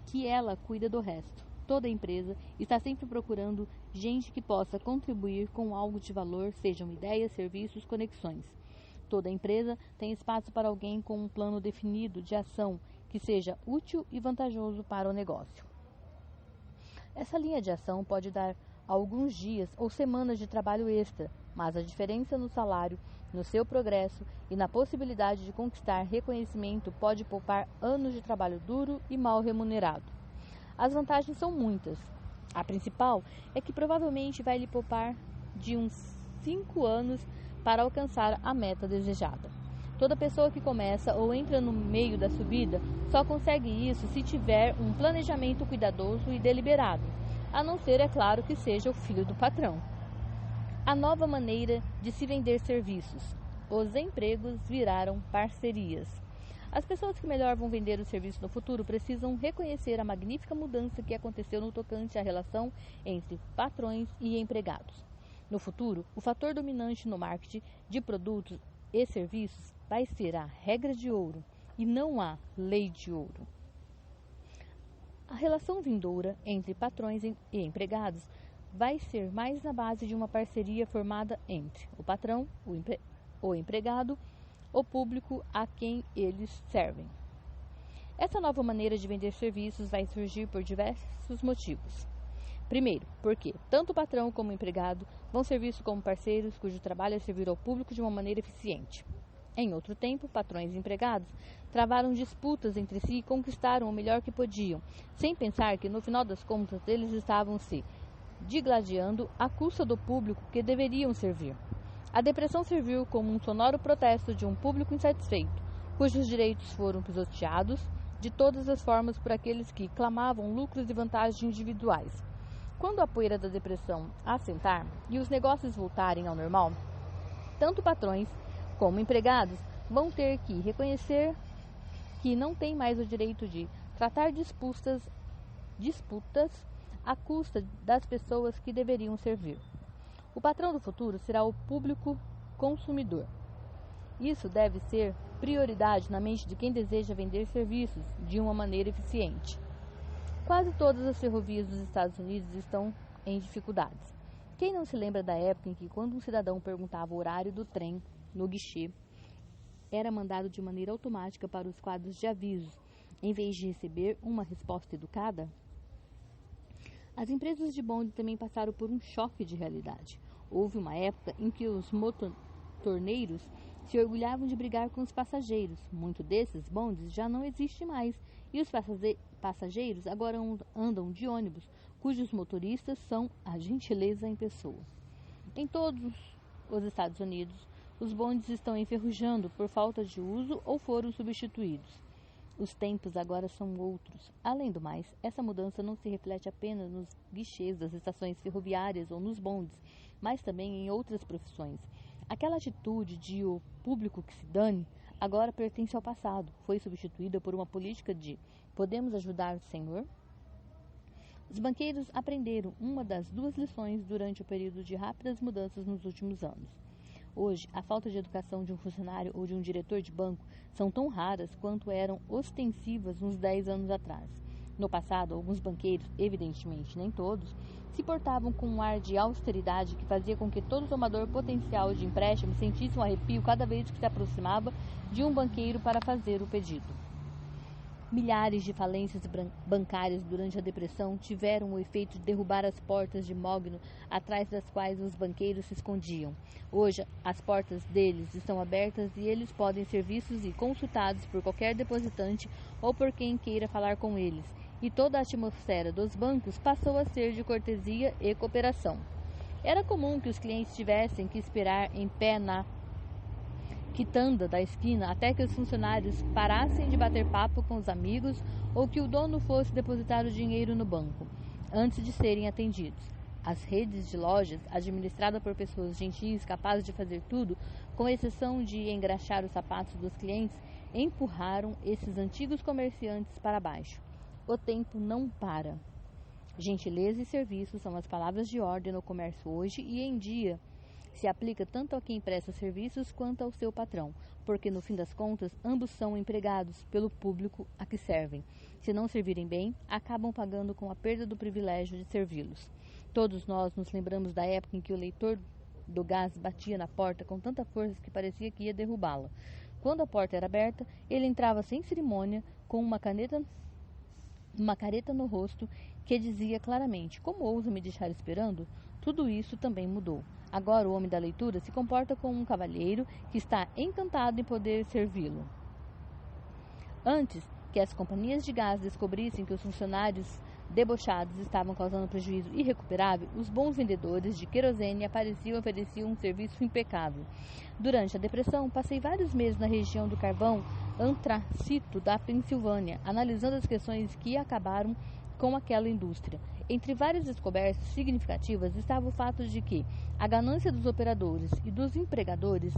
que ela cuida do resto. Toda empresa está sempre procurando gente que possa contribuir com algo de valor, sejam ideias, serviços, conexões. Toda empresa tem espaço para alguém com um plano definido de ação que seja útil e vantajoso para o negócio. Essa linha de ação pode dar alguns dias ou semanas de trabalho extra, mas a diferença no salário, no seu progresso e na possibilidade de conquistar reconhecimento pode poupar anos de trabalho duro e mal remunerado. As vantagens são muitas. A principal é que provavelmente vai lhe poupar de uns 5 anos para alcançar a meta desejada. Toda pessoa que começa ou entra no meio da subida só consegue isso se tiver um planejamento cuidadoso e deliberado, a não ser, é claro, que seja o filho do patrão. A nova maneira de se vender serviços. Os empregos viraram parcerias. As pessoas que melhor vão vender o serviço no futuro precisam reconhecer a magnífica mudança que aconteceu no tocante à relação entre patrões e empregados. No futuro, o fator dominante no marketing de produtos e serviços vai ser a regra de ouro e não a lei de ouro. A relação vindoura entre patrões e empregados vai ser mais na base de uma parceria formada entre o patrão, o empregado, o público a quem eles servem. Essa nova maneira de vender serviços vai surgir por diversos motivos. Primeiro, porque tanto o patrão como o empregado vão ser vistos como parceiros cujo trabalho é servir ao público de uma maneira eficiente. Em outro tempo, patrões e empregados travaram disputas entre si e conquistaram o melhor que podiam, sem pensar que no final das contas eles estavam se digladiando à custa do público que deveriam servir. A depressão serviu como um sonoro protesto de um público insatisfeito, cujos direitos foram pisoteados de todas as formas por aqueles que clamavam lucros e vantagens individuais. Quando a poeira da depressão assentar e os negócios voltarem ao normal, tanto patrões como empregados vão ter que reconhecer que não têm mais o direito de tratar disputas à custa das pessoas que deveriam servir. O patrão do futuro será o público consumidor. Isso deve ser prioridade na mente de quem deseja vender serviços de uma maneira eficiente. Quase todas as ferrovias dos Estados Unidos estão em dificuldades. Quem não se lembra da época em que, quando um cidadão perguntava o horário do trem no guichê, era mandado de maneira automática para os quadros de avisos, em vez de receber uma resposta educada? As empresas de bonde também passaram por um choque de realidade. Houve uma época em que os motorneiros se orgulhavam de brigar com os passageiros. Muitos desses bondes já não existem mais, e os passageiros agora andam de ônibus, cujos motoristas são a gentileza em pessoa. Em todos os Estados Unidos, os bondes estão enferrujando por falta de uso ou foram substituídos. Os tempos agora são outros. Além do mais, essa mudança não se reflete apenas nos guichês das estações ferroviárias ou nos bondes, mas também em outras profissões. Aquela atitude de o público que se dane agora pertence ao passado. Foi substituída por uma política de podemos ajudar o senhor? Os banqueiros aprenderam uma das duas lições durante o período de rápidas mudanças nos últimos anos. Hoje, a falta de educação de um funcionário ou de um diretor de banco são tão raras quanto eram ostensivas uns 10 anos atrás. No passado, alguns banqueiros, evidentemente nem todos, se portavam com um ar de austeridade que fazia com que todo tomador potencial de empréstimo sentisse um arrepio cada vez que se aproximava de um banqueiro para fazer o pedido. Milhares de falências bancárias durante a Depressão tiveram o efeito de derrubar as portas de mogno atrás das quais os banqueiros se escondiam. Hoje, as portas deles estão abertas e eles podem ser vistos e consultados por qualquer depositante ou por quem queira falar com eles. E toda a atmosfera dos bancos passou a ser de cortesia e cooperação. Era comum que os clientes tivessem que esperar em pé na quitanda da esquina até que os funcionários parassem de bater papo com os amigos ou que o dono fosse depositar o dinheiro no banco, antes de serem atendidos. As redes de lojas, administradas por pessoas gentis capazes de fazer tudo, com exceção de engraxar os sapatos dos clientes, empurraram esses antigos comerciantes para baixo. O tempo não para. Gentileza e serviço são as palavras de ordem no comércio hoje e em dia. Se aplica tanto a quem presta serviços quanto ao seu patrão, porque no fim das contas ambos são empregados pelo público a que servem. Se não servirem bem, acabam pagando com a perda do privilégio de servi-los. Todos nós nos lembramos da época em que o leitor do gás batia na porta com tanta força que parecia que ia derrubá-la. Quando a porta era aberta, ele entrava sem cerimônia, com uma careta no rosto que dizia claramente: como ousa me deixar esperando? Tudo isso também mudou. Agora o homem da leitura se comporta como um cavalheiro que está encantado em poder servi-lo. Antes que as companhias de gás descobrissem que os funcionários debochados estavam causando prejuízo irrecuperável, os bons vendedores de querosene apareciam e ofereciam um serviço impecável. Durante a Depressão, passei vários meses na região do carvão antracito da Pensilvânia, analisando as questões que acabaram com aquela indústria. Entre várias descobertas significativas estava o fato de que a ganância dos operadores e dos empregadores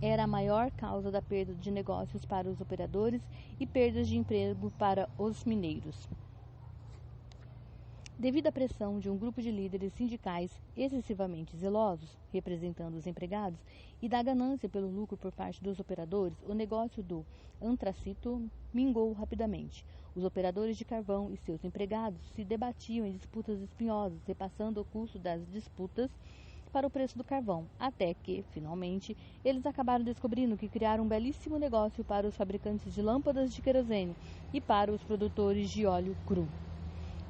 era a maior causa da perda de negócios para os operadores e perdas de emprego para os mineiros. Devido à pressão de um grupo de líderes sindicais excessivamente zelosos, representando os empregados, e da ganância pelo lucro por parte dos operadores, o negócio do antracito mingou rapidamente. Os operadores de carvão e seus empregados se debatiam em disputas espinhosas, repassando o custo das disputas para o preço do carvão, até que, finalmente, eles acabaram descobrindo que criaram um belíssimo negócio para os fabricantes de lâmpadas de querosene e para os produtores de óleo cru.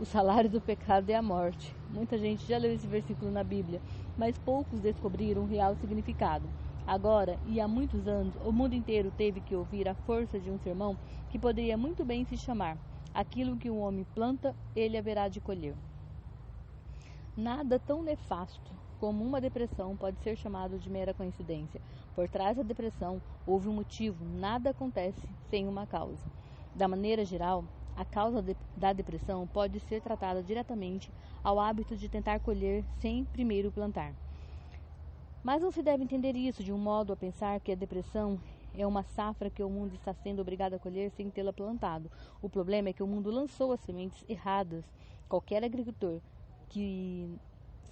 O salário do pecado é a morte. Muita gente já leu esse versículo na Bíblia, mas poucos descobriram o real significado. Agora, e há muitos anos, o mundo inteiro teve que ouvir a força de um sermão que poderia muito bem se chamar: aquilo que um homem planta, ele haverá de colher. Nada tão nefasto como uma depressão pode ser chamado de mera coincidência. Por trás da depressão houve um motivo, nada acontece sem uma causa. Da maneira geral, a causa da depressão pode ser tratada diretamente ao hábito de tentar colher sem primeiro plantar. Mas não se deve entender isso de um modo a pensar que a depressão é uma safra que o mundo está sendo obrigado a colher sem tê-la plantado. O problema é que o mundo lançou as sementes erradas. Qualquer agricultor que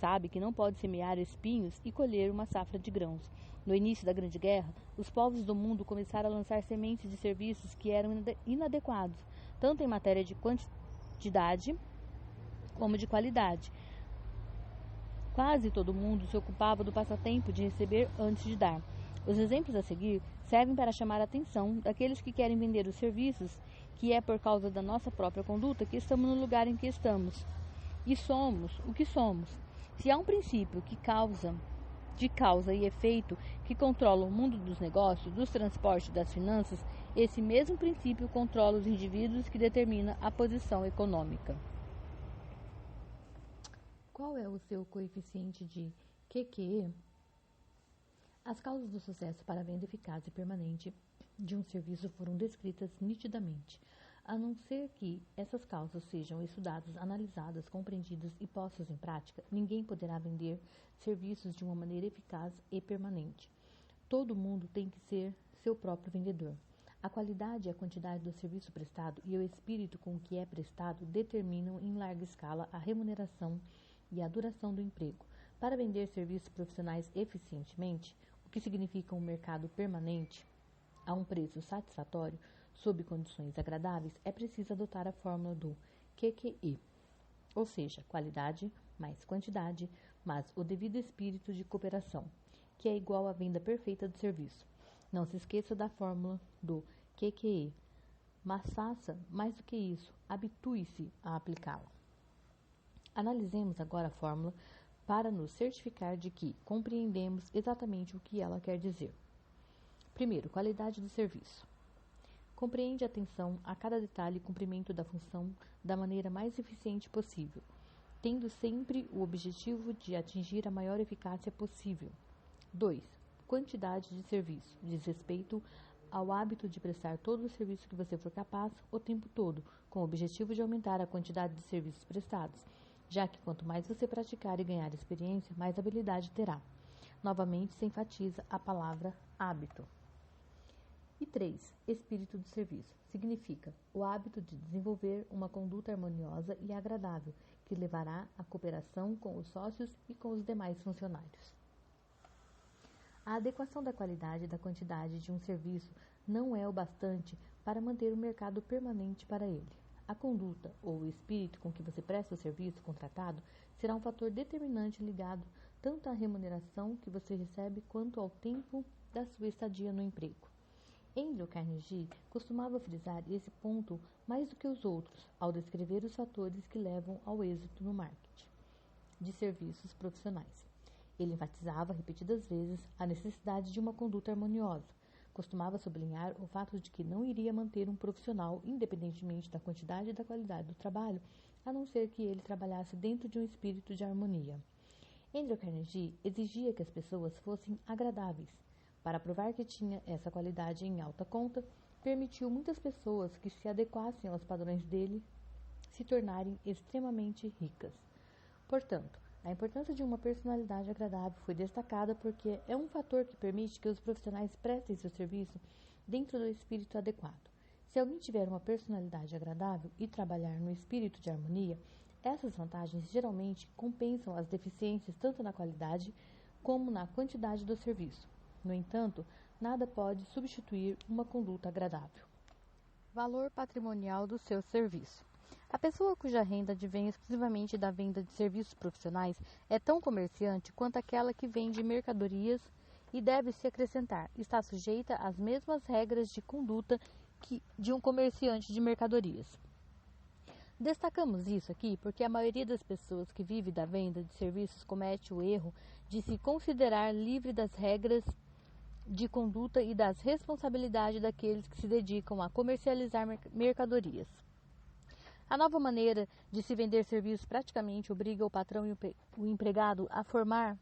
sabe que não pode semear espinhos e colher uma safra de grãos. No início da Grande Guerra, os povos do mundo começaram a lançar sementes de serviços que eram inadequados, tanto em matéria de quantidade como de qualidade. Quase todo mundo se ocupava do passatempo de receber antes de dar. Os exemplos a seguir servem para chamar a atenção daqueles que querem vender os serviços, que é por causa da nossa própria conduta que estamos no lugar em que estamos. E somos o que somos. Se há um princípio de causa e efeito que controla o mundo dos negócios, dos transportes e das finanças, esse mesmo princípio controla os indivíduos que determina a posição econômica. Qual é o seu coeficiente de QQE? As causas do sucesso para a venda eficaz e permanente de um serviço foram descritas nitidamente. A não ser que essas causas sejam estudadas, analisadas, compreendidas e postas em prática, ninguém poderá vender serviços de uma maneira eficaz e permanente. Todo mundo tem que ser seu próprio vendedor. A qualidade e a quantidade do serviço prestado e o espírito com que é prestado determinam em larga escala a remuneração e a duração do emprego. Para vender serviços profissionais eficientemente, o que significa um mercado permanente a um preço satisfatório, sob condições agradáveis, é preciso adotar a fórmula do QQE, ou seja, qualidade mais quantidade, mas o devido espírito de cooperação, que é igual à venda perfeita do serviço. Não se esqueça da fórmula do QQE, mas faça mais do que isso, habitue-se a aplicá-la. Analisemos agora a fórmula para nos certificar de que compreendemos exatamente o que ela quer dizer. Primeiro, qualidade do serviço. Compreende atenção a cada detalhe e cumprimento da função da maneira mais eficiente possível, tendo sempre o objetivo de atingir a maior eficácia possível. 2. Quantidade de serviço. Diz respeito ao hábito de prestar todo o serviço que você for capaz o tempo todo, com o objetivo de aumentar a quantidade de serviços prestados, já que quanto mais você praticar e ganhar experiência, mais habilidade terá. Novamente se enfatiza a palavra hábito. E 3. Espírito do serviço. Significa o hábito de desenvolver uma conduta harmoniosa e agradável, que levará à cooperação com os sócios e com os demais funcionários. A adequação da qualidade e da quantidade de um serviço não é o bastante para manter o mercado permanente para ele. A conduta ou o espírito com que você presta o serviço contratado será um fator determinante ligado tanto à remuneração que você recebe quanto ao tempo da sua estadia no emprego. Andrew Carnegie costumava frisar esse ponto mais do que os outros ao descrever os fatores que levam ao êxito no marketing de serviços profissionais. Ele enfatizava repetidas vezes a necessidade de uma conduta harmoniosa. Costumava sublinhar o fato de que não iria manter um profissional, independentemente da quantidade e da qualidade do trabalho, a não ser que ele trabalhasse dentro de um espírito de harmonia. Andrew Carnegie exigia que as pessoas fossem agradáveis. Para provar que tinha essa qualidade em alta conta, permitiu muitas pessoas que se adequassem aos padrões dele se tornarem extremamente ricas. Portanto, a importância de uma personalidade agradável foi destacada porque é um fator que permite que os profissionais prestem seu serviço dentro do espírito adequado. Se alguém tiver uma personalidade agradável e trabalhar no espírito de harmonia, essas vantagens geralmente compensam as deficiências tanto na qualidade como na quantidade do serviço. No entanto, nada pode substituir uma conduta agradável. Valor patrimonial do seu serviço. A pessoa cuja renda advém exclusivamente da venda de serviços profissionais é tão comerciante quanto aquela que vende mercadorias e deve-se acrescentar, está sujeita às mesmas regras de conduta que de um comerciante de mercadorias. Destacamos isso aqui porque a maioria das pessoas que vive da venda de serviços comete o erro de se considerar livre das regras de conduta e das responsabilidades daqueles que se dedicam a comercializar mercadorias. A nova maneira de se vender serviços praticamente obriga o patrão e o empregado a formar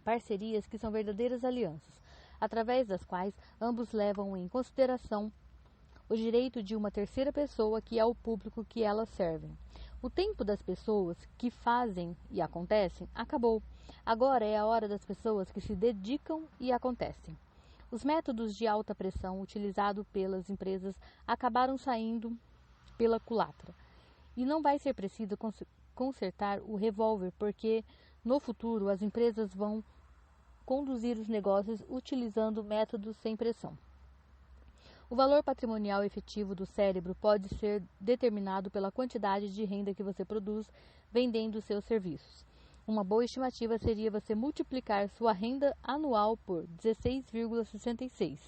parcerias que são verdadeiras alianças, através das quais ambos levam em consideração o direito de uma terceira pessoa que é o público que elas servem. O tempo das pessoas que fazem e acontecem acabou. Agora é a hora das pessoas que se dedicam e acontecem. Os métodos de alta pressão utilizados pelas empresas acabaram saindo pela culatra. E não vai ser preciso consertar o revólver, porque no futuro as empresas vão conduzir os negócios utilizando métodos sem pressão. O valor patrimonial efetivo do cérebro pode ser determinado pela quantidade de renda que você produz vendendo seus serviços. Uma boa estimativa seria você multiplicar sua renda anual por 16,66,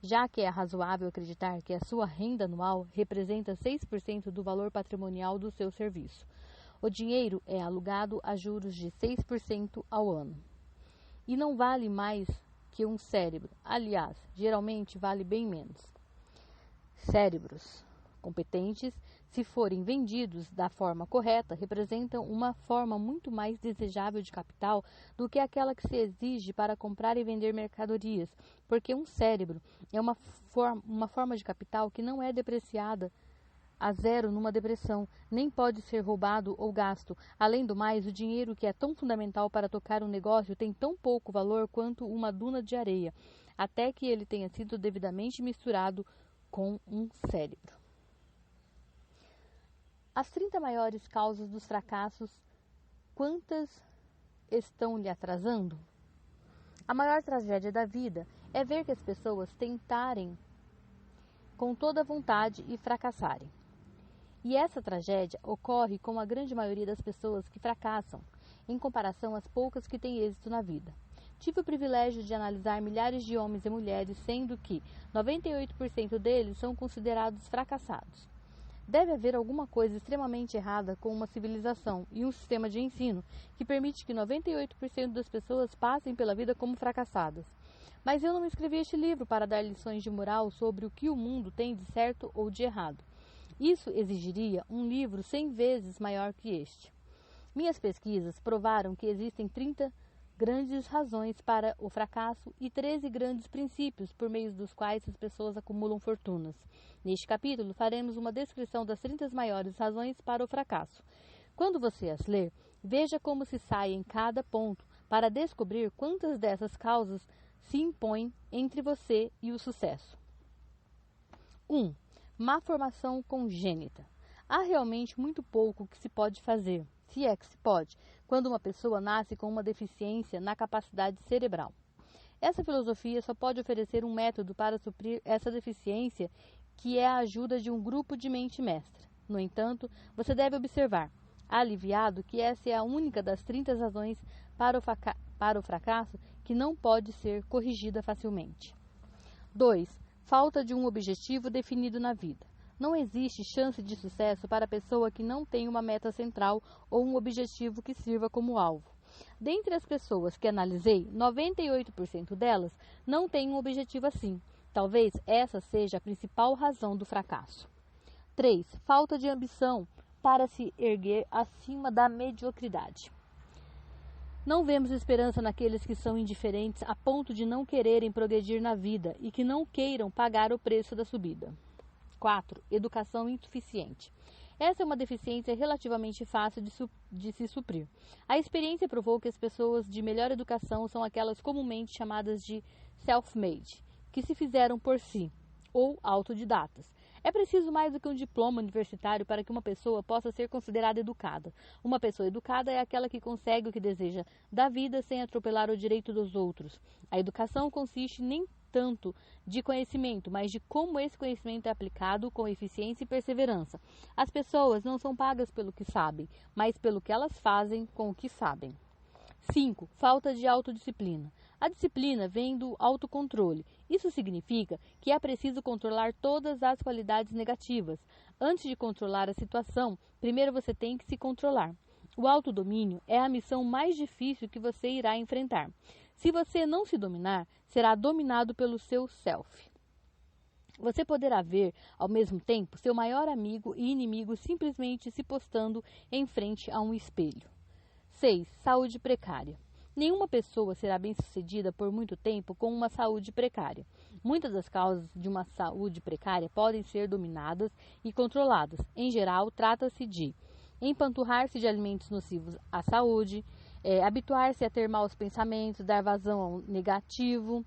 já que é razoável acreditar que a sua renda anual representa 6% do valor patrimonial do seu serviço. O dinheiro é alugado a juros de 6% ao ano. E não vale mais que um cérebro. Aliás, geralmente vale bem menos. Cérebros competentes, se forem vendidos da forma correta, representam uma forma muito mais desejável de capital do que aquela que se exige para comprar e vender mercadorias, porque um cérebro é uma forma de capital que não é depreciada a zero numa depressão, nem pode ser roubado ou gasto. Além do mais, o dinheiro, que é tão fundamental para tocar um negócio, tem tão pouco valor quanto uma duna de areia, até que ele tenha sido devidamente misturado com um cérebro. As 30 maiores causas dos fracassos, quantas estão lhe atrasando? A maior tragédia da vida é ver que as pessoas tentarem com toda a vontade e fracassarem. E essa tragédia ocorre com a grande maioria das pessoas que fracassam, em comparação às poucas que têm êxito na vida. Tive o privilégio de analisar milhares de homens e mulheres, sendo que 98% deles são considerados fracassados. Deve haver alguma coisa extremamente errada com uma civilização e um sistema de ensino que permite que 98% das pessoas passem pela vida como fracassadas. Mas eu não escrevi este livro para dar lições de moral sobre o que o mundo tem de certo ou de errado. Isso exigiria um livro 100 vezes maior que este. Minhas pesquisas provaram que existem 30 grandes razões para o fracasso e 13 grandes princípios por meio dos quais as pessoas acumulam fortunas. Neste capítulo, faremos uma descrição das 30 maiores razões para o fracasso. Quando você as ler, veja como se sai em cada ponto para descobrir quantas dessas causas se impõem entre você e o sucesso. 1. Má formação congênita. Há realmente muito pouco que se pode fazer, se é que se pode, quando uma pessoa nasce com uma deficiência na capacidade cerebral. Essa filosofia só pode oferecer um método para suprir essa deficiência, que é a ajuda de um grupo de mente mestra. No entanto, você deve observar, aliviado, que essa é a única das 30 razões para o fracasso que não pode ser corrigida facilmente. 2. Falta de um objetivo definido na vida. Não existe chance de sucesso para a pessoa que não tem uma meta central ou um objetivo que sirva como alvo. Dentre as pessoas que analisei, 98% delas não têm um objetivo assim. Talvez essa seja a principal razão do fracasso. 3. Falta de ambição para se erguer acima da mediocridade. Não vemos esperança naqueles que são indiferentes a ponto de não quererem progredir na vida e que não queiram pagar o preço da subida. 4. Educação insuficiente. Essa é uma deficiência relativamente fácil de se suprir. A experiência provou que as pessoas de melhor educação são aquelas comumente chamadas de self-made, que se fizeram por si, ou autodidatas. É preciso mais do que um diploma universitário para que uma pessoa possa ser considerada educada. Uma pessoa educada é aquela que consegue o que deseja da vida sem atropelar o direito dos outros. A educação consiste nem tanto de conhecimento, mas de como esse conhecimento é aplicado com eficiência e perseverança. As pessoas não são pagas pelo que sabem, mas pelo que elas fazem com o que sabem. 5. Falta de autodisciplina. A disciplina vem do autocontrole. Isso significa que é preciso controlar todas as qualidades negativas. Antes de controlar a situação, primeiro você tem que se controlar. O autodomínio é a missão mais difícil que você irá enfrentar. Se você não se dominar, será dominado pelo seu self. Você poderá ver, ao mesmo tempo, seu maior amigo e inimigo simplesmente se postando em frente a um espelho. 6. Saúde precária. Nenhuma pessoa será bem-sucedida por muito tempo com uma saúde precária. Muitas das causas de uma saúde precária podem ser dominadas e controladas. Em geral, trata-se de empanturrar-se de alimentos nocivos à saúde, habituar-se a ter maus pensamentos, dar vazão ao negativo,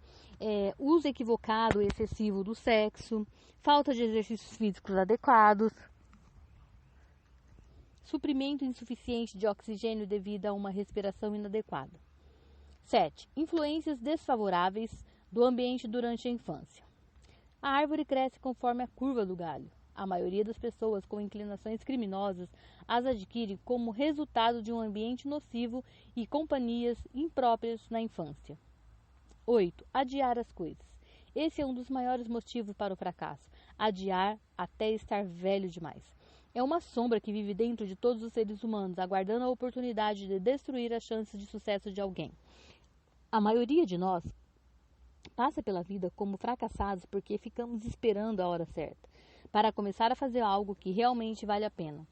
uso equivocado e excessivo do sexo, falta de exercícios físicos adequados, suprimento insuficiente de oxigênio devido a uma respiração inadequada. 7. Influências desfavoráveis do ambiente durante a infância. A árvore cresce conforme a curva do galho. A maioria das pessoas com inclinações criminosas as adquire como resultado de um ambiente nocivo e companhias impróprias na infância. 8. Adiar as coisas. Esse é um dos maiores motivos para o fracasso. Adiar até estar velho demais. É uma sombra que vive dentro de todos os seres humanos, aguardando a oportunidade de destruir as chances de sucesso de alguém. A maioria de nós passa pela vida como fracassados porque ficamos esperando a hora certa para começar a fazer algo que realmente vale a pena.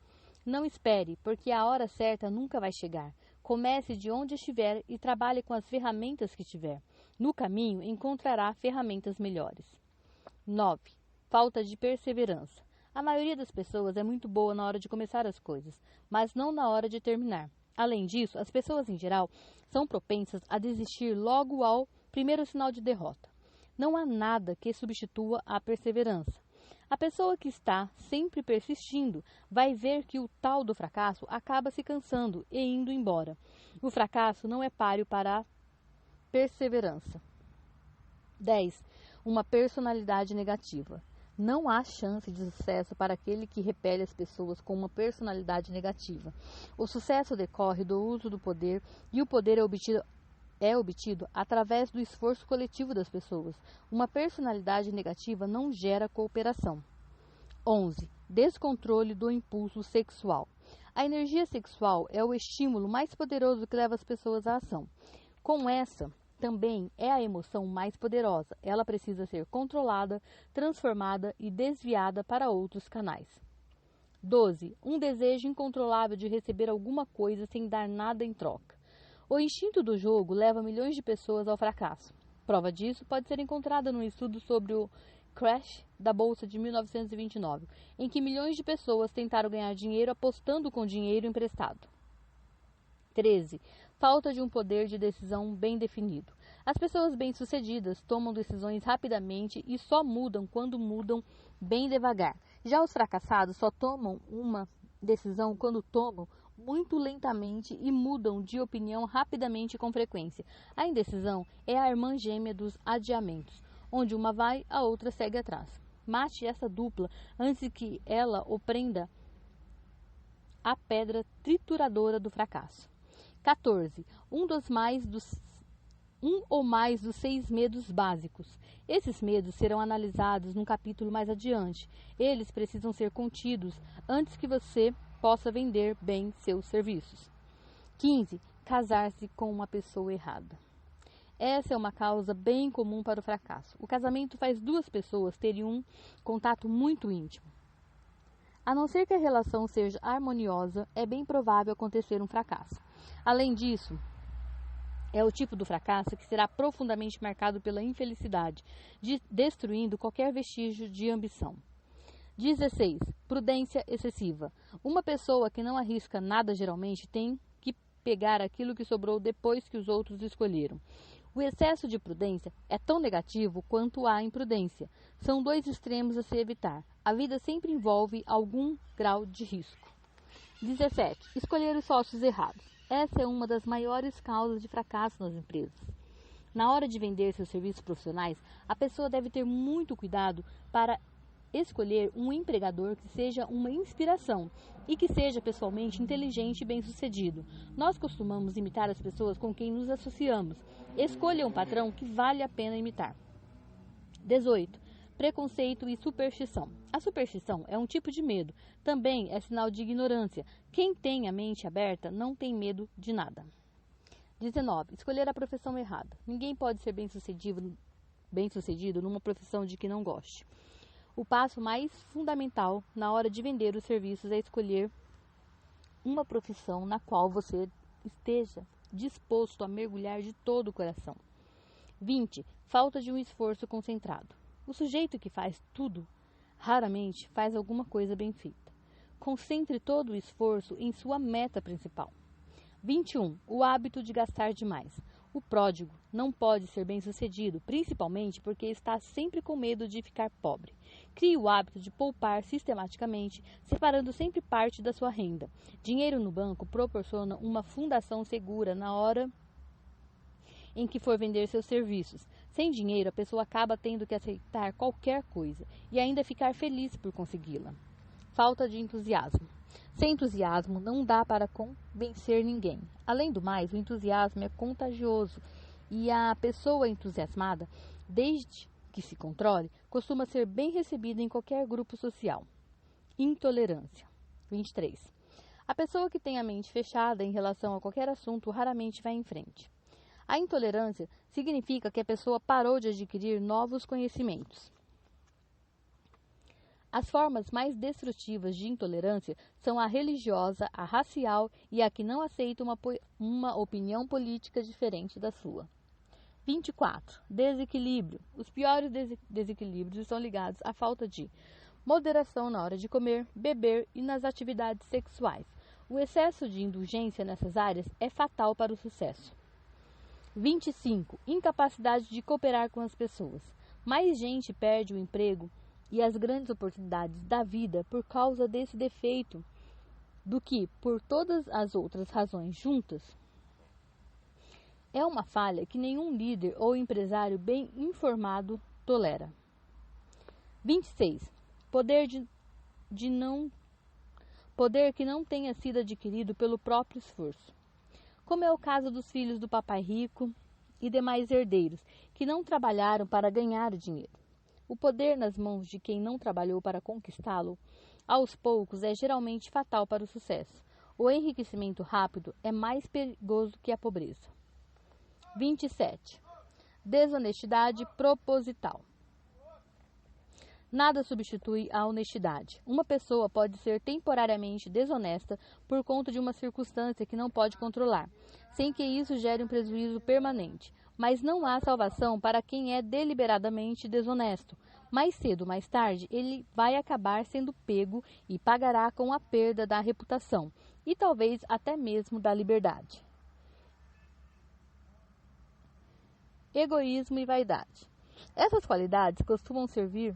Não espere, porque a hora certa nunca vai chegar. Comece de onde estiver e trabalhe com as ferramentas que tiver. No caminho, encontrará ferramentas melhores. 9. Falta de perseverança. A maioria das pessoas é muito boa na hora de começar as coisas, mas não na hora de terminar. Além disso, as pessoas em geral são propensas a desistir logo ao primeiro sinal de derrota. Não há nada que substitua a perseverança. A pessoa que está sempre persistindo vai ver que o tal do fracasso acaba se cansando e indo embora. O fracasso não é páreo para a perseverança. 10. Uma personalidade negativa. Não há chance de sucesso para aquele que repele as pessoas com uma personalidade negativa. O sucesso decorre do uso do poder e o poder é obtido através do esforço coletivo das pessoas. Uma personalidade negativa não gera cooperação. 11. Descontrole do impulso sexual. A energia sexual é o estímulo mais poderoso que leva as pessoas à ação. Com essa, também é a emoção mais poderosa. Ela precisa ser controlada, transformada e desviada para outros canais. 12. Um desejo incontrolável de receber alguma coisa sem dar nada em troca. O instinto do jogo leva milhões de pessoas ao fracasso. Prova disso pode ser encontrada num estudo sobre o crash da Bolsa de 1929, em que milhões de pessoas tentaram ganhar dinheiro apostando com dinheiro emprestado. 13. Falta de um poder de decisão bem definido. As pessoas bem-sucedidas tomam decisões rapidamente e só mudam quando mudam bem devagar. Já os fracassados só tomam uma decisão quando tomam muito lentamente e mudam de opinião rapidamente e com frequência. A indecisão é a irmã gêmea dos adiamentos. Onde uma vai, a outra segue atrás. Mate essa dupla antes que ela o prenda à pedra trituradora do fracasso. 14. Um ou mais dos 6 medos básicos. Esses medos serão analisados num capítulo mais adiante. Eles precisam ser contidos antes que você possa vender bem seus serviços. 15. Casar-se com uma pessoa errada. Essa é uma causa bem comum para o fracasso. O casamento faz duas pessoas terem um contato muito íntimo. A não ser que a relação seja harmoniosa, é bem provável acontecer um fracasso. Além disso, é o tipo do fracasso que será profundamente marcado pela infelicidade, destruindo qualquer vestígio de ambição. 16. Prudência excessiva. Uma pessoa que não arrisca nada geralmente tem que pegar aquilo que sobrou depois que os outros escolheram. O excesso de prudência é tão negativo quanto a imprudência. São dois extremos a se evitar. A vida sempre envolve algum grau de risco. 17. Escolher os sócios errados. Essa é uma das maiores causas de fracasso nas empresas. Na hora de vender seus serviços profissionais, a pessoa deve ter muito cuidado para escolher um empregador que seja uma inspiração e que seja pessoalmente inteligente e bem-sucedido. Nós costumamos imitar as pessoas com quem nos associamos. Escolha um patrão que vale a pena imitar. 18. Preconceito e superstição. A superstição é um tipo de medo. Também é sinal de ignorância. Quem tem a mente aberta não tem medo de nada. 19. Escolher a profissão errada. Ninguém pode ser bem-sucedido numa profissão de que não goste. O passo mais fundamental na hora de vender os serviços é escolher uma profissão na qual você esteja disposto a mergulhar de todo o coração. 20. Falta de um esforço concentrado. O sujeito que faz tudo, raramente faz alguma coisa bem feita. Concentre todo o esforço em sua meta principal. 21. O hábito de gastar demais. O pródigo não pode ser bem-sucedido, principalmente porque está sempre com medo de ficar pobre. Crie o hábito de poupar sistematicamente, separando sempre parte da sua renda. Dinheiro no banco proporciona uma fundação segura na hora em que for vender seus serviços. Sem dinheiro, a pessoa acaba tendo que aceitar qualquer coisa e ainda ficar feliz por consegui-la. Falta de entusiasmo. Sem entusiasmo, não dá para convencer ninguém. Além do mais, o entusiasmo é contagioso e a pessoa entusiasmada, desde que se controle, costuma ser bem recebida em qualquer grupo social. Intolerância. 23. A pessoa que tem a mente fechada em relação a qualquer assunto raramente vai em frente. A intolerância significa que a pessoa parou de adquirir novos conhecimentos. As formas mais destrutivas de intolerância são a religiosa, a racial e a que não aceita uma opinião política diferente da sua. 24. Desequilíbrio. Os piores desequilíbrios estão ligados à falta de moderação na hora de comer, beber e nas atividades sexuais. O excesso de indulgência nessas áreas é fatal para o sucesso. 25. Incapacidade de cooperar com as pessoas. Mais gente perde o emprego e as grandes oportunidades da vida por causa desse defeito do que por todas as outras razões juntas. É uma falha que nenhum líder ou empresário bem informado tolera. 26. Poder que não tenha sido adquirido pelo próprio esforço. Como é o caso dos filhos do papai rico e demais herdeiros, que não trabalharam para ganhar dinheiro. O poder nas mãos de quem não trabalhou para conquistá-lo, aos poucos, é geralmente fatal para o sucesso. O enriquecimento rápido é mais perigoso que a pobreza. 27. Desonestidade proposital. Nada substitui a honestidade. Uma pessoa pode ser temporariamente desonesta por conta de uma circunstância que não pode controlar, sem que isso gere um prejuízo permanente. Mas não há salvação para quem é deliberadamente desonesto. Mais cedo ou mais tarde, ele vai acabar sendo pego e pagará com a perda da reputação e talvez até mesmo da liberdade. Egoísmo e vaidade. Essas qualidades costumam servir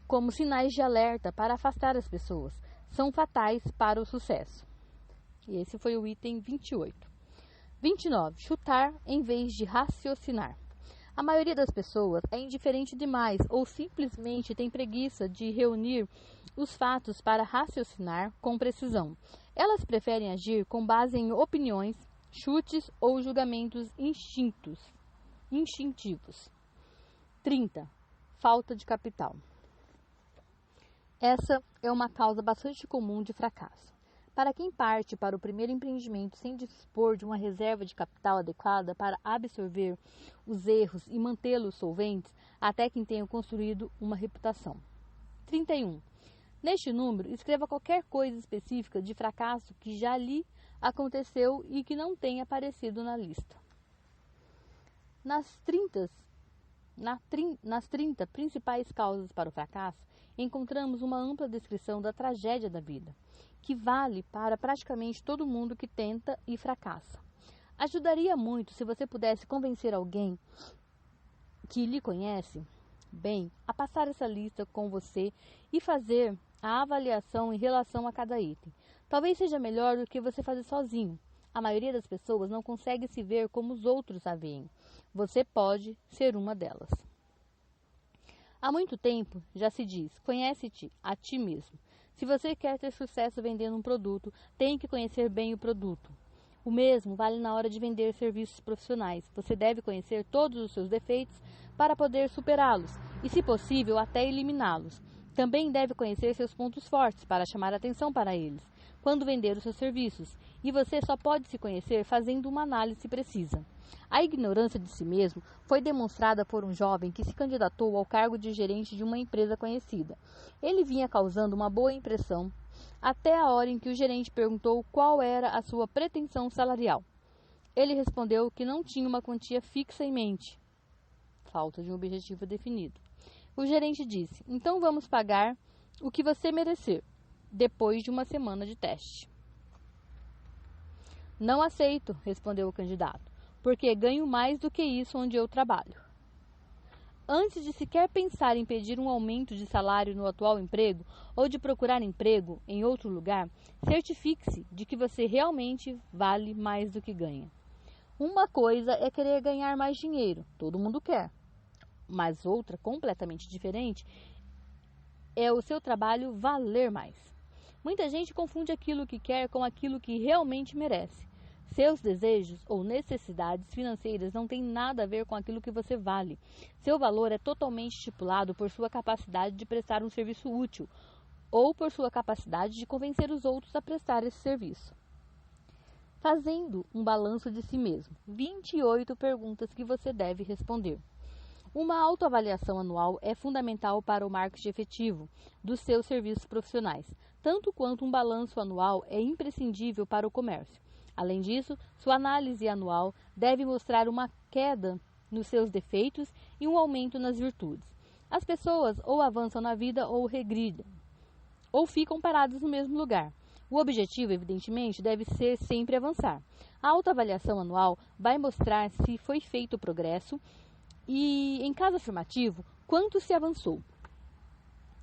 como sinais de alerta para afastar as pessoas. São fatais para o sucesso. E esse foi o item 28. 29. Chutar em vez de raciocinar. A maioria das pessoas é indiferente demais ou simplesmente tem preguiça de reunir os fatos para raciocinar com precisão. Elas preferem agir com base em opiniões, chutes ou julgamentos instintivos. 30. Falta de capital. Essa é uma causa bastante comum de fracasso. Para quem parte para o primeiro empreendimento sem dispor de uma reserva de capital adequada para absorver os erros e mantê-los solventes, até quem tenha construído uma reputação. 31. Neste número, escreva qualquer coisa específica de fracasso que já lhe aconteceu e que não tenha aparecido na lista. Nas 30 principais causas para o fracasso, encontramos uma ampla descrição da tragédia da vida, que vale para praticamente todo mundo que tenta e fracassa. Ajudaria muito se você pudesse convencer alguém que lhe conhece bem a passar essa lista com você e fazer a avaliação em relação a cada item. Talvez seja melhor do que você fazer sozinho. A maioria das pessoas não consegue se ver como os outros a veem. Você pode ser uma delas. Há muito tempo já se diz, conhece-te a ti mesmo. Se você quer ter sucesso vendendo um produto, tem que conhecer bem o produto. O mesmo vale na hora de vender serviços profissionais. Você deve conhecer todos os seus defeitos para poder superá-los e, se possível, até eliminá-los. Também deve conhecer seus pontos fortes para chamar atenção para eles quando vender os seus serviços. E você só pode se conhecer fazendo uma análise precisa. A ignorância de si mesmo foi demonstrada por um jovem que se candidatou ao cargo de gerente de uma empresa conhecida. Ele vinha causando uma boa impressão até a hora em que o gerente perguntou qual era a sua pretensão salarial. Ele respondeu que não tinha uma quantia fixa em mente. Falta de um objetivo definido. O gerente disse, então vamos pagar o que você merecer, depois de uma semana de teste. Não aceito, respondeu o candidato, porque ganho mais do que isso onde eu trabalho. Antes de sequer pensar em pedir um aumento de salário no atual emprego ou de procurar emprego em outro lugar, certifique-se de que você realmente vale mais do que ganha. Uma coisa é querer ganhar mais dinheiro, todo mundo quer. Mas outra, completamente diferente, é o seu trabalho valer mais. Muita gente confunde aquilo que quer com aquilo que realmente merece. Seus desejos ou necessidades financeiras não têm nada a ver com aquilo que você vale. Seu valor é totalmente estipulado por sua capacidade de prestar um serviço útil ou por sua capacidade de convencer os outros a prestar esse serviço. Fazendo um balanço de si mesmo. 28 perguntas que você deve responder. Uma autoavaliação anual é fundamental para o marketing efetivo dos seus serviços profissionais, tanto quanto um balanço anual é imprescindível para o comércio. Além disso, sua análise anual deve mostrar uma queda nos seus defeitos e um aumento nas virtudes. As pessoas ou avançam na vida ou regridem, ou ficam paradas no mesmo lugar. O objetivo, evidentemente, deve ser sempre avançar. A autoavaliação anual vai mostrar se foi feito progresso e, em caso afirmativo, quanto se avançou.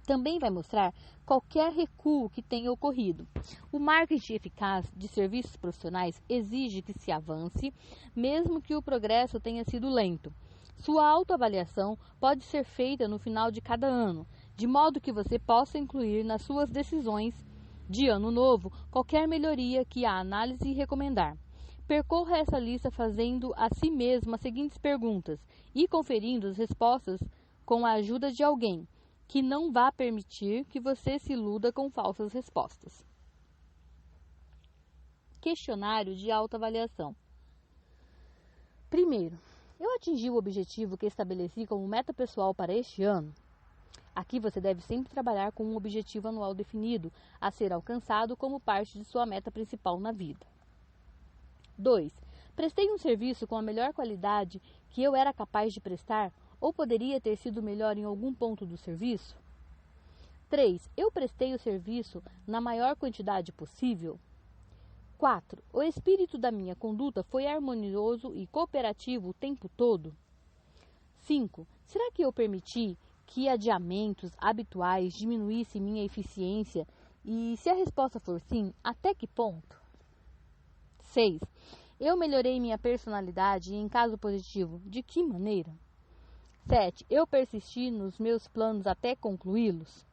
Também vai mostrar qualquer recuo que tenha ocorrido. O marketing eficaz de serviços profissionais exige que se avance, mesmo que o progresso tenha sido lento. Sua autoavaliação pode ser feita no final de cada ano, de modo que você possa incluir nas suas decisões de ano novo qualquer melhoria que a análise recomendar. Percorra essa lista fazendo a si mesmo as seguintes perguntas e conferindo as respostas com a ajuda de alguém que não vá permitir que você se iluda com falsas respostas. Questionário de autoavaliação. Primeiro, eu atingi o objetivo que estabeleci como meta pessoal para este ano? Aqui você deve sempre trabalhar com um objetivo anual definido a ser alcançado como parte de sua meta principal na vida. 2. Prestei um serviço com a melhor qualidade que eu era capaz de prestar ou poderia ter sido melhor em algum ponto do serviço? 3. Eu prestei o serviço na maior quantidade possível? 4. O espírito da minha conduta foi harmonioso e cooperativo o tempo todo? 5. Será que eu permiti que adiamentos habituais diminuíssem minha eficiência? E se a resposta for sim, até que ponto? 6. Eu melhorei minha personalidade e, em caso positivo, de que maneira? 7. Eu persisti nos meus planos até concluí-los?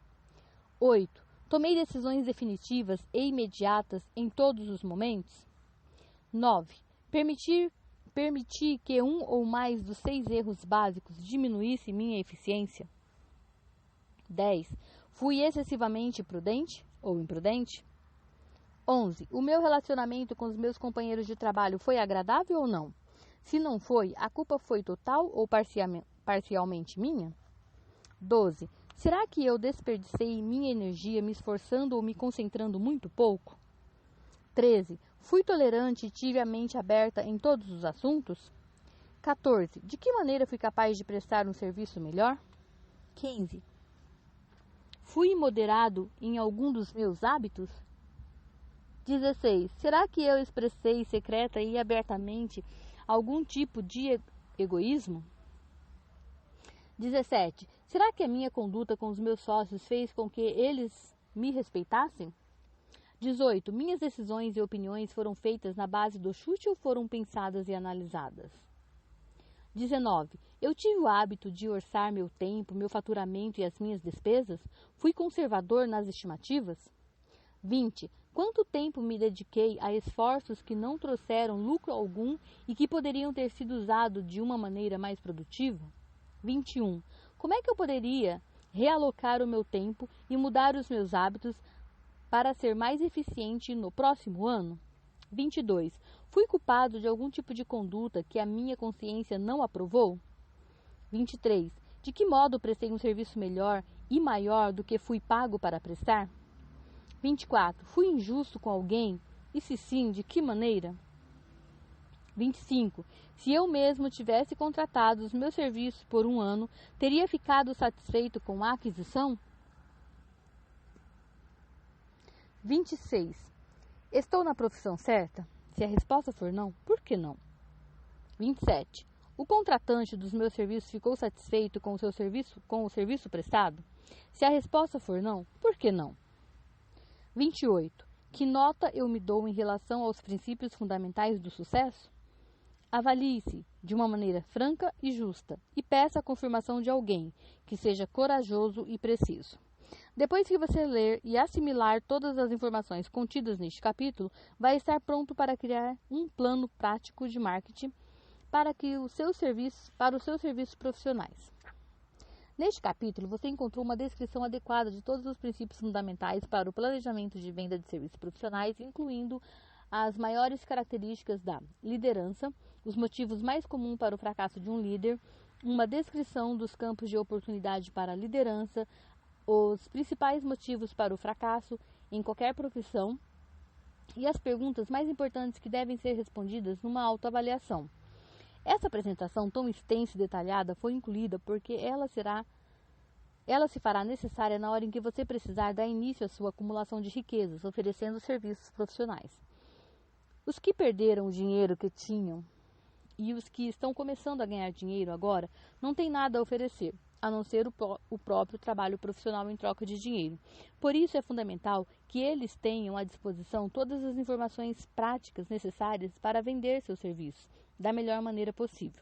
8. Tomei decisões definitivas e imediatas em todos os momentos? 9. Permiti que um ou mais dos 6 erros básicos diminuísse minha eficiência? 10. Fui excessivamente prudente ou imprudente? 11. O meu relacionamento com os meus companheiros de trabalho foi agradável ou não? Se não foi, a culpa foi total ou parcialmente minha? 12. Será que eu desperdicei minha energia me esforçando ou me concentrando muito pouco? 13. Fui tolerante e tive a mente aberta em todos os assuntos? 14. De que maneira fui capaz de prestar um serviço melhor? 15. Fui moderado em algum dos meus hábitos? 16. Será que eu expressei secreta e abertamente algum tipo de egoísmo? 17. Será que a minha conduta com os meus sócios fez com que eles me respeitassem? 18. Minhas decisões e opiniões foram feitas na base do chute ou foram pensadas e analisadas? 19. Eu tive o hábito de orçar meu tempo, meu faturamento e as minhas despesas? Fui conservador nas estimativas? 20. Quanto tempo me dediquei a esforços que não trouxeram lucro algum e que poderiam ter sido usados de uma maneira mais produtiva? 21. Como é que eu poderia realocar o meu tempo e mudar os meus hábitos para ser mais eficiente no próximo ano? 22. Fui culpado de algum tipo de conduta que a minha consciência não aprovou? 23. De que modo prestei um serviço melhor e maior do que fui pago para prestar? 24. Fui injusto com alguém? E se sim, de que maneira? 25. Se eu mesmo tivesse contratado os meus serviços por um ano, teria ficado satisfeito com a aquisição? 26. Estou na profissão certa? Se a resposta for não, por que não? 27. O contratante dos meus serviços ficou satisfeito com o serviço prestado? Se a resposta for não, por que não? 28. Que nota eu me dou em relação aos princípios fundamentais do sucesso? Avalie-se de uma maneira franca e justa e peça a confirmação de alguém que seja corajoso e preciso. Depois que você ler e assimilar todas as informações contidas neste capítulo, vai estar pronto para criar um plano prático de marketing para os seus serviços profissionais. Neste capítulo, você encontrou uma descrição adequada de todos os princípios fundamentais para o planejamento de venda de serviços profissionais, incluindo as maiores características da liderança, os motivos mais comuns para o fracasso de um líder, uma descrição dos campos de oportunidade para a liderança, os principais motivos para o fracasso em qualquer profissão e as perguntas mais importantes que devem ser respondidas numa autoavaliação. Essa apresentação tão extensa e detalhada foi incluída porque ela se fará necessária na hora em que você precisar dar início à sua acumulação de riquezas, oferecendo serviços profissionais. Os que perderam o dinheiro que tinham e os que estão começando a ganhar dinheiro agora não têm nada a oferecer, a não ser o próprio trabalho profissional em troca de dinheiro. Por isso é fundamental que eles tenham à disposição todas as informações práticas necessárias para vender seus serviços da melhor maneira possível.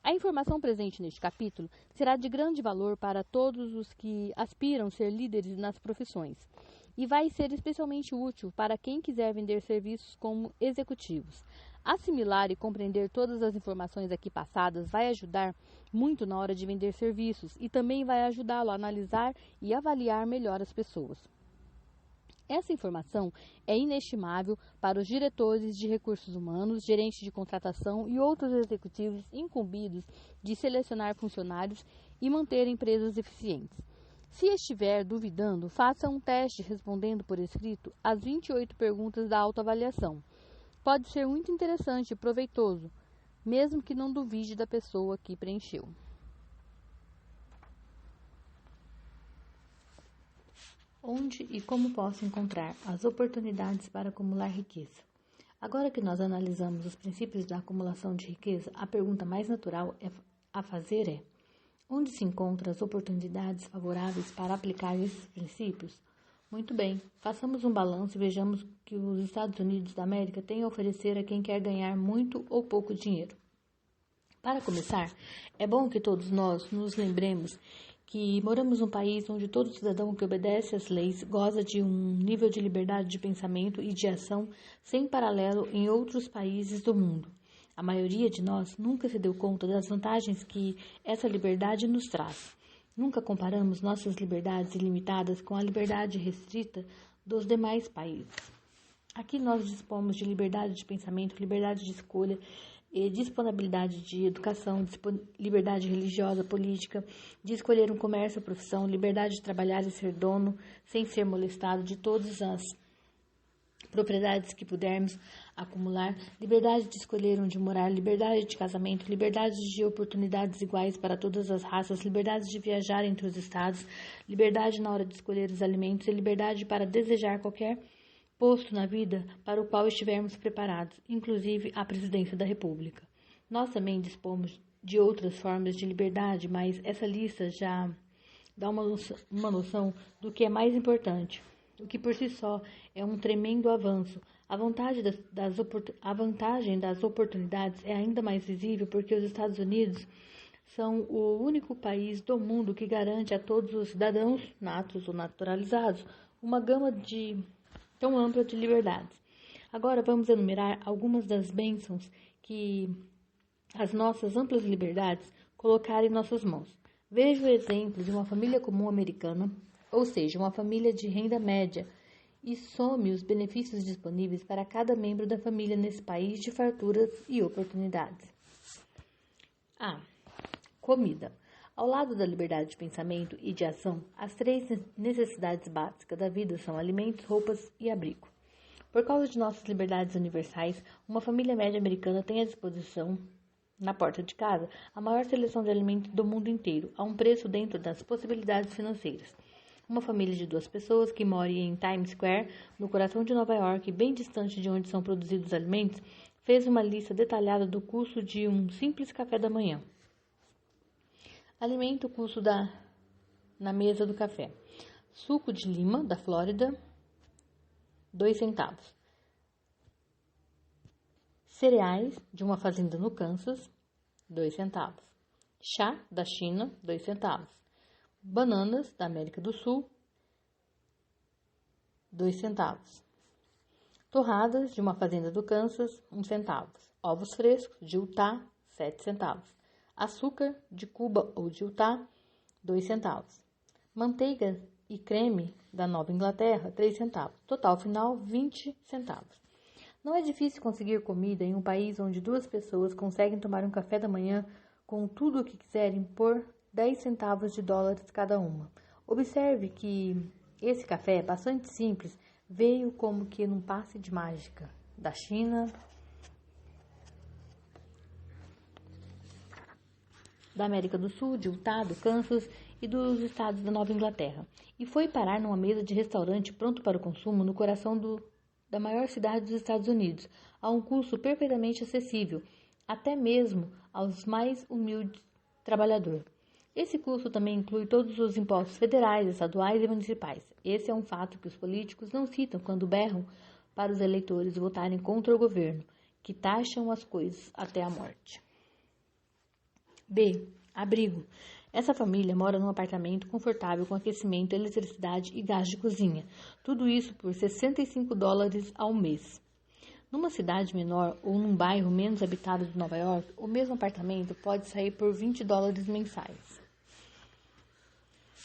A informação presente neste capítulo será de grande valor para todos os que aspiram ser líderes nas profissões e vai ser especialmente útil para quem quiser vender serviços como executivos. Assimilar e compreender todas as informações aqui passadas vai ajudar muito na hora de vender serviços e também vai ajudá-lo a analisar e avaliar melhor as pessoas. Essa informação é inestimável para os diretores de recursos humanos, gerentes de contratação e outros executivos incumbidos de selecionar funcionários e manter empresas eficientes. Se estiver duvidando, faça um teste respondendo por escrito as 28 perguntas da autoavaliação. Pode ser muito interessante e proveitoso, mesmo que não duvide da pessoa que preencheu. Onde e como posso encontrar as oportunidades para acumular riqueza? Agora que nós analisamos os princípios da acumulação de riqueza, a pergunta mais natural a fazer é: onde se encontram as oportunidades favoráveis para aplicar esses princípios? Muito bem, façamos um balanço e vejamos o que os Estados Unidos da América têm a oferecer a quem quer ganhar muito ou pouco dinheiro. Para começar, é bom que todos nós nos lembremos que moramos num país onde todo cidadão que obedece às leis goza de um nível de liberdade de pensamento e de ação sem paralelo em outros países do mundo. A maioria de nós nunca se deu conta das vantagens que essa liberdade nos traz. Nunca comparamos nossas liberdades ilimitadas com a liberdade restrita dos demais países. Aqui nós dispomos de liberdade de pensamento, liberdade de escolha, disponibilidade de educação, liberdade religiosa, política, de escolher um comércio ou profissão, liberdade de trabalhar e ser dono, sem ser molestado, de todas as propriedades que pudermos acumular, liberdade de escolher onde morar, liberdade de casamento, liberdade de oportunidades iguais para todas as raças, liberdade de viajar entre os estados, liberdade na hora de escolher os alimentos e liberdade para desejar qualquer posto na vida para o qual estivermos preparados, inclusive a presidência da República. Nós também dispomos de outras formas de liberdade, mas essa lista já dá uma noção do que é mais importante, o que por si só é um tremendo avanço. A vantagem das oportunidades é ainda mais visível porque os Estados Unidos são o único país do mundo que garante a todos os cidadãos, natos ou naturalizados, uma gama tão ampla de liberdades. Agora vamos enumerar algumas das bênçãos que as nossas amplas liberdades colocaram em nossas mãos. Veja o exemplo de uma família comum americana, ou seja, uma família de renda média, e some os benefícios disponíveis para cada membro da família nesse país de farturas e oportunidades. A. Comida. Ao lado da liberdade de pensamento e de ação, as três necessidades básicas da vida são alimentos, roupas e abrigo. Por causa de nossas liberdades universais, uma família média americana tem à disposição, na porta de casa, a maior seleção de alimentos do mundo inteiro, a um preço dentro das possibilidades financeiras. Uma família de 2 pessoas que mora em Times Square, no coração de Nova York, bem distante de onde são produzidos os alimentos, fez uma lista detalhada do custo de um simples café da manhã. Alimento, custo na mesa do café. Suco de lima, da Flórida, 2 centavos. Cereais de uma fazenda no Kansas, 2 centavos. Chá da China, 2 centavos. Bananas da América do Sul, 2 centavos. Torradas de uma fazenda do Kansas, 1 centavo. Ovos frescos de Utah, 7 centavos. Açúcar de Cuba ou de Utah, 2 centavos. Manteiga e creme da Nova Inglaterra, 3 centavos. Total final, 20 centavos. Não é difícil conseguir comida em um país onde 2 pessoas conseguem tomar um café da manhã com tudo o que quiserem por 10 centavos de dólares cada uma. Observe que esse café, bastante simples, veio como que num passe de mágica da China, da América do Sul, de Utah, do Kansas e dos estados da Nova Inglaterra, e foi parar numa mesa de restaurante pronto para o consumo no coração da maior cidade dos Estados Unidos, a um custo perfeitamente acessível, até mesmo aos mais humildes trabalhadores. Esse custo também inclui todos os impostos federais, estaduais e municipais. Esse é um fato que os políticos não citam quando berram para os eleitores votarem contra o governo, que taxam as coisas até a morte. B. Abrigo. Essa família mora num apartamento confortável com aquecimento, eletricidade e gás de cozinha. Tudo isso por $65 ao mês. Numa cidade menor ou num bairro menos habitado de Nova York, o mesmo apartamento pode sair por $20 mensais.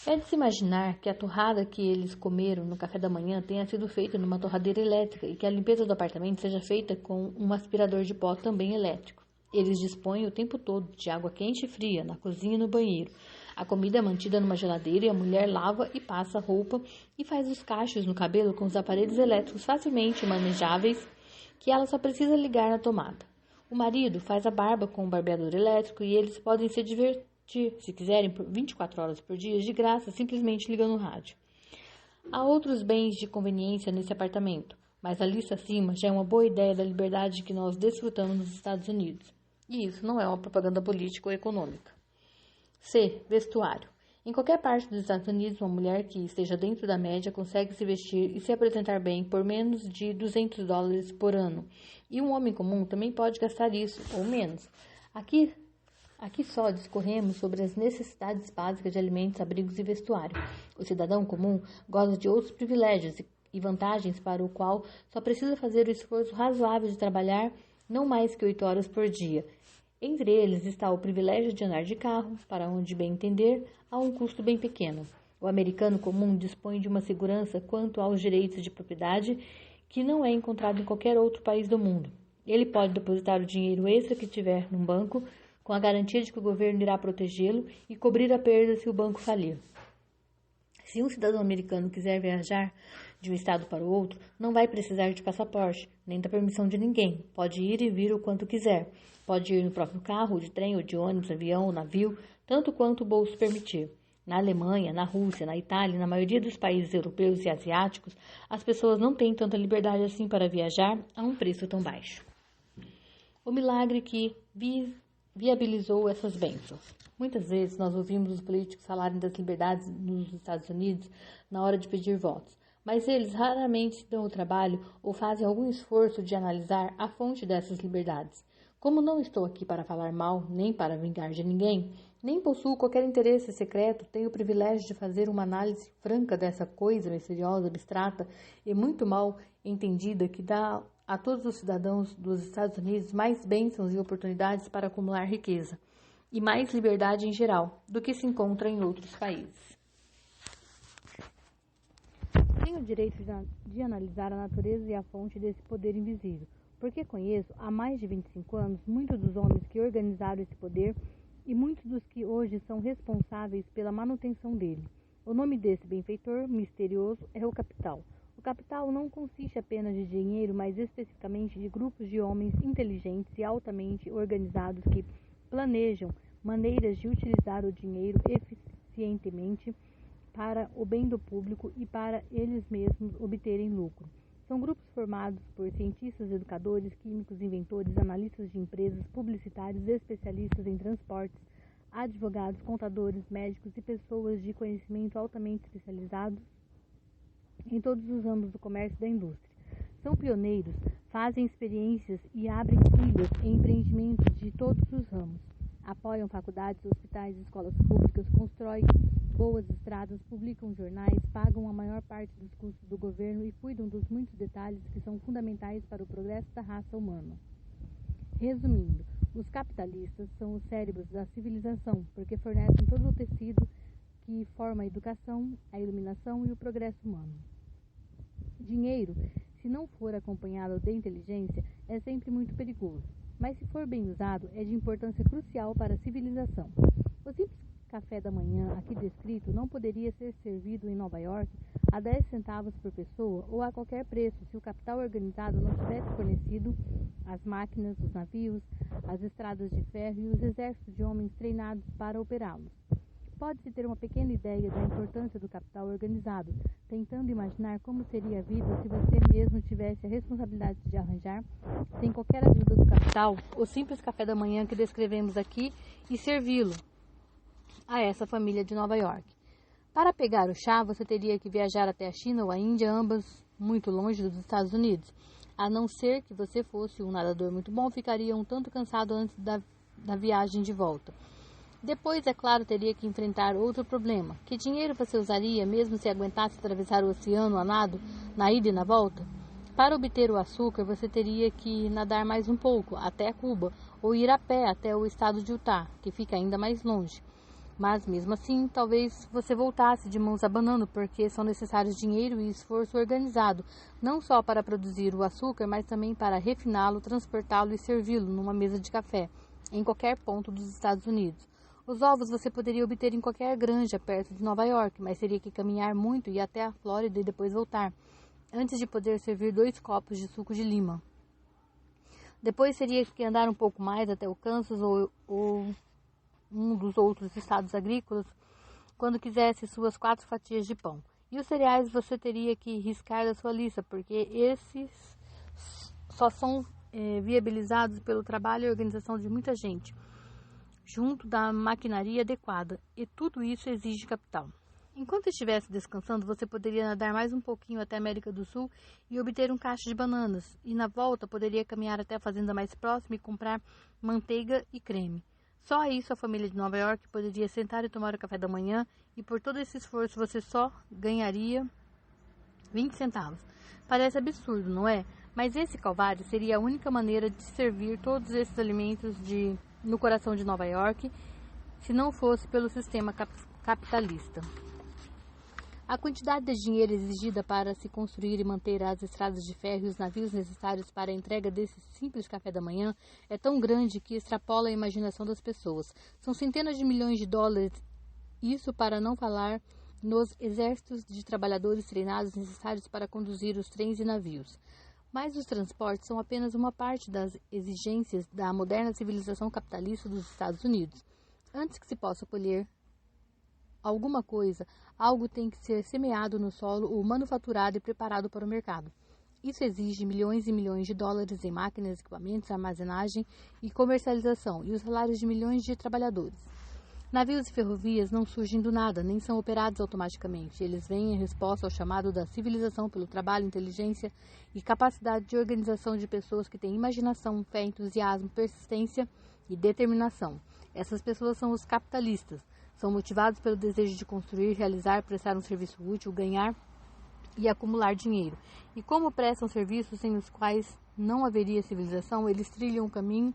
É de se imaginar que a torrada que eles comeram no café da manhã tenha sido feita numa torradeira elétrica e que a limpeza do apartamento seja feita com um aspirador de pó também elétrico. Eles dispõem o tempo todo de água quente e fria na cozinha e no banheiro. A comida é mantida numa geladeira e a mulher lava e passa roupa e faz os cachos no cabelo com os aparelhos elétricos facilmente manejáveis que ela só precisa ligar na tomada. O marido faz a barba com um barbeador elétrico e eles podem se divertir, se quiserem, por 24 horas por dia, de graça, simplesmente ligando o rádio. Há outros bens de conveniência nesse apartamento, mas a lista acima já é uma boa ideia da liberdade que nós desfrutamos nos Estados Unidos. E isso não é uma propaganda política ou econômica. C. Vestuário. Em qualquer parte dos Estados Unidos, uma mulher que esteja dentro da média consegue se vestir e se apresentar bem por menos de $200 por ano. E um homem comum também pode gastar isso, ou menos. Aqui só discorremos sobre as necessidades básicas de alimentos, abrigos e vestuário. O cidadão comum goza de outros privilégios e vantagens para o qual só precisa fazer o esforço razoável de trabalhar não mais que 8 horas por dia. Entre eles está o privilégio de andar de carro, para onde bem entender, a um custo bem pequeno. O americano comum dispõe de uma segurança quanto aos direitos de propriedade que não é encontrado em qualquer outro país do mundo. Ele pode depositar o dinheiro extra que tiver num banco, com a garantia de que o governo irá protegê-lo e cobrir a perda se o banco falir. Se um cidadão americano quiser viajar de um estado para o outro, não vai precisar de passaporte, nem da permissão de ninguém. Pode ir e vir o quanto quiser. Pode ir no próprio carro, de trem, ou de ônibus, avião ou navio, tanto quanto o bolso permitir. Na Alemanha, na Rússia, na Itália e na maioria dos países europeus e asiáticos, as pessoas não têm tanta liberdade assim para viajar a um preço tão baixo. O milagre que viabilizou essas bênçãos. Muitas vezes nós ouvimos os políticos falarem das liberdades nos Estados Unidos na hora de pedir votos, mas eles raramente dão o trabalho ou fazem algum esforço de analisar a fonte dessas liberdades. Como não estou aqui para falar mal, nem para vingar de ninguém, nem possuo qualquer interesse secreto, tenho o privilégio de fazer uma análise franca dessa coisa misteriosa, abstrata e muito mal entendida que dá a todos os cidadãos dos Estados Unidos mais bênçãos e oportunidades para acumular riqueza e mais liberdade em geral do que se encontra em outros países. Tenho o direito de analisar a natureza e a fonte desse poder invisível, porque conheço há mais de 25 anos muitos dos homens que organizaram esse poder e muitos dos que hoje são responsáveis pela manutenção dele. O nome desse benfeitor misterioso é o capital. O capital não consiste apenas de dinheiro, mas especificamente de grupos de homens inteligentes e altamente organizados que planejam maneiras de utilizar o dinheiro eficientemente para o bem do público e para eles mesmos obterem lucro. São grupos formados por cientistas, educadores, químicos, inventores, analistas de empresas, publicitários, especialistas em transportes, advogados, contadores, médicos e pessoas de conhecimento altamente especializados em todos os ramos do comércio e da indústria. São pioneiros fazem experiências e abrem trilhas em empreendimentos de todos os ramos. Apoiam faculdades, hospitais, escolas públicas, constroem boas estradas, publicam jornais, pagam a maior parte dos custos do governo e cuidam dos muitos detalhes que são fundamentais para o progresso da raça humana. Resumindo, os capitalistas são os cérebros da civilização, porque fornecem todo o tecido que forma a educação, a iluminação e o progresso humano. Dinheiro, se não for acompanhado de inteligência, é sempre muito perigoso, mas se for bem usado, é de importância crucial para a civilização. O simples café da manhã aqui descrito não poderia ser servido em Nova York a 10 centavos por pessoa ou a qualquer preço se o capital organizado não tivesse fornecido as máquinas, os navios, as estradas de ferro e os exércitos de homens treinados para operá-los. Pode-se ter uma pequena ideia da importância do capital organizado, tentando imaginar como seria a vida se você mesmo tivesse a responsabilidade de arranjar, sem qualquer ajuda do capital, o simples café da manhã que descrevemos aqui e servi-lo a essa família de Nova York. Para pegar o chá, você teria que viajar até a China ou a Índia, ambas muito longe dos Estados Unidos. A não ser que você fosse um nadador muito bom, ficaria um tanto cansado antes da viagem de volta. Depois, é claro, teria que enfrentar outro problema. Que dinheiro você usaria, mesmo se aguentasse atravessar o oceano a nado, na ida e na volta? Para obter o açúcar, você teria que nadar mais um pouco, até Cuba, ou ir a pé até o estado de Utah, que fica ainda mais longe. Mas, mesmo assim, talvez você voltasse de mãos abanando, porque são necessários dinheiro e esforço organizado, não só para produzir o açúcar, mas também para refiná-lo, transportá-lo e servi-lo numa mesa de café, em qualquer ponto dos Estados Unidos. Os ovos você poderia obter em qualquer granja perto de Nova York, mas teria que caminhar muito e ir até a Flórida e depois voltar, antes de poder servir 2 copos de suco de lima. Depois teria que andar um pouco mais até o Kansas ou um dos outros estados agrícolas quando quisesse suas 4 fatias de pão. E os cereais você teria que riscar da sua lista, porque esses só são viabilizados pelo trabalho e organização de muita gente, junto da maquinaria adequada, e tudo isso exige capital. Enquanto estivesse descansando, você poderia nadar mais um pouquinho até a América do Sul e obter um cacho de bananas, e na volta poderia caminhar até a fazenda mais próxima e comprar manteiga e creme. Só isso a família de Nova York poderia sentar e tomar o café da manhã, e por todo esse esforço você só ganharia 20 centavos. Parece absurdo, não é? Mas esse calvário seria a única maneira de servir todos esses alimentos no coração de Nova York, se não fosse pelo sistema capitalista. A quantidade de dinheiro exigida para se construir e manter as estradas de ferro e os navios necessários para a entrega desse simples café da manhã é tão grande que extrapola a imaginação das pessoas. São centenas de milhões de dólares, isso para não falar nos exércitos de trabalhadores treinados necessários para conduzir os trens e navios. Mas os transportes são apenas uma parte das exigências da moderna civilização capitalista dos Estados Unidos. Antes que se possa colher alguma coisa, algo tem que ser semeado no solo ou manufaturado e preparado para o mercado. Isso exige milhões e milhões de dólares em máquinas, equipamentos, armazenagem e comercialização, e os salários de milhões de trabalhadores. Navios e ferrovias não surgem do nada, nem são operados automaticamente. Eles vêm em resposta ao chamado da civilização pelo trabalho, inteligência e capacidade de organização de pessoas que têm imaginação, fé, entusiasmo, persistência e determinação. Essas pessoas são os capitalistas. São motivados pelo desejo de construir, realizar, prestar um serviço útil, ganhar e acumular dinheiro. E como prestam serviços sem os quais não haveria civilização, eles trilham o caminho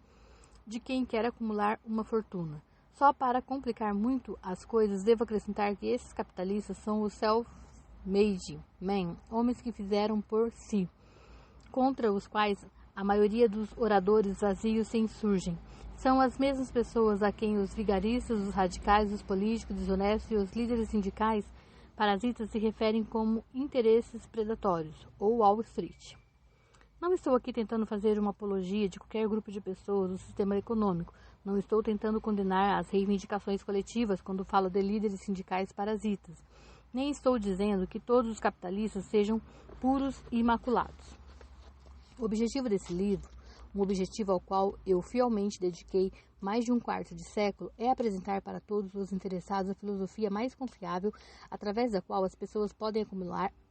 de quem quer acumular uma fortuna. Só para complicar muito as coisas, devo acrescentar que esses capitalistas são os self-made men, homens que fizeram por si, contra os quais a maioria dos oradores vazios se insurgem. São as mesmas pessoas a quem os vigaristas, os radicais, os políticos desonestos e os líderes sindicais parasitas se referem como interesses predatórios, ou Wall Street. Não estou aqui tentando fazer uma apologia de qualquer grupo de pessoas do sistema econômico. Não estou tentando condenar as reivindicações coletivas quando falo de líderes sindicais parasitas. Nem estou dizendo que todos os capitalistas sejam puros e imaculados. O objetivo desse livro, um objetivo ao qual eu fielmente dediquei mais de um quarto de século é apresentar para todos os interessados a filosofia mais confiável, através da qual as pessoas podem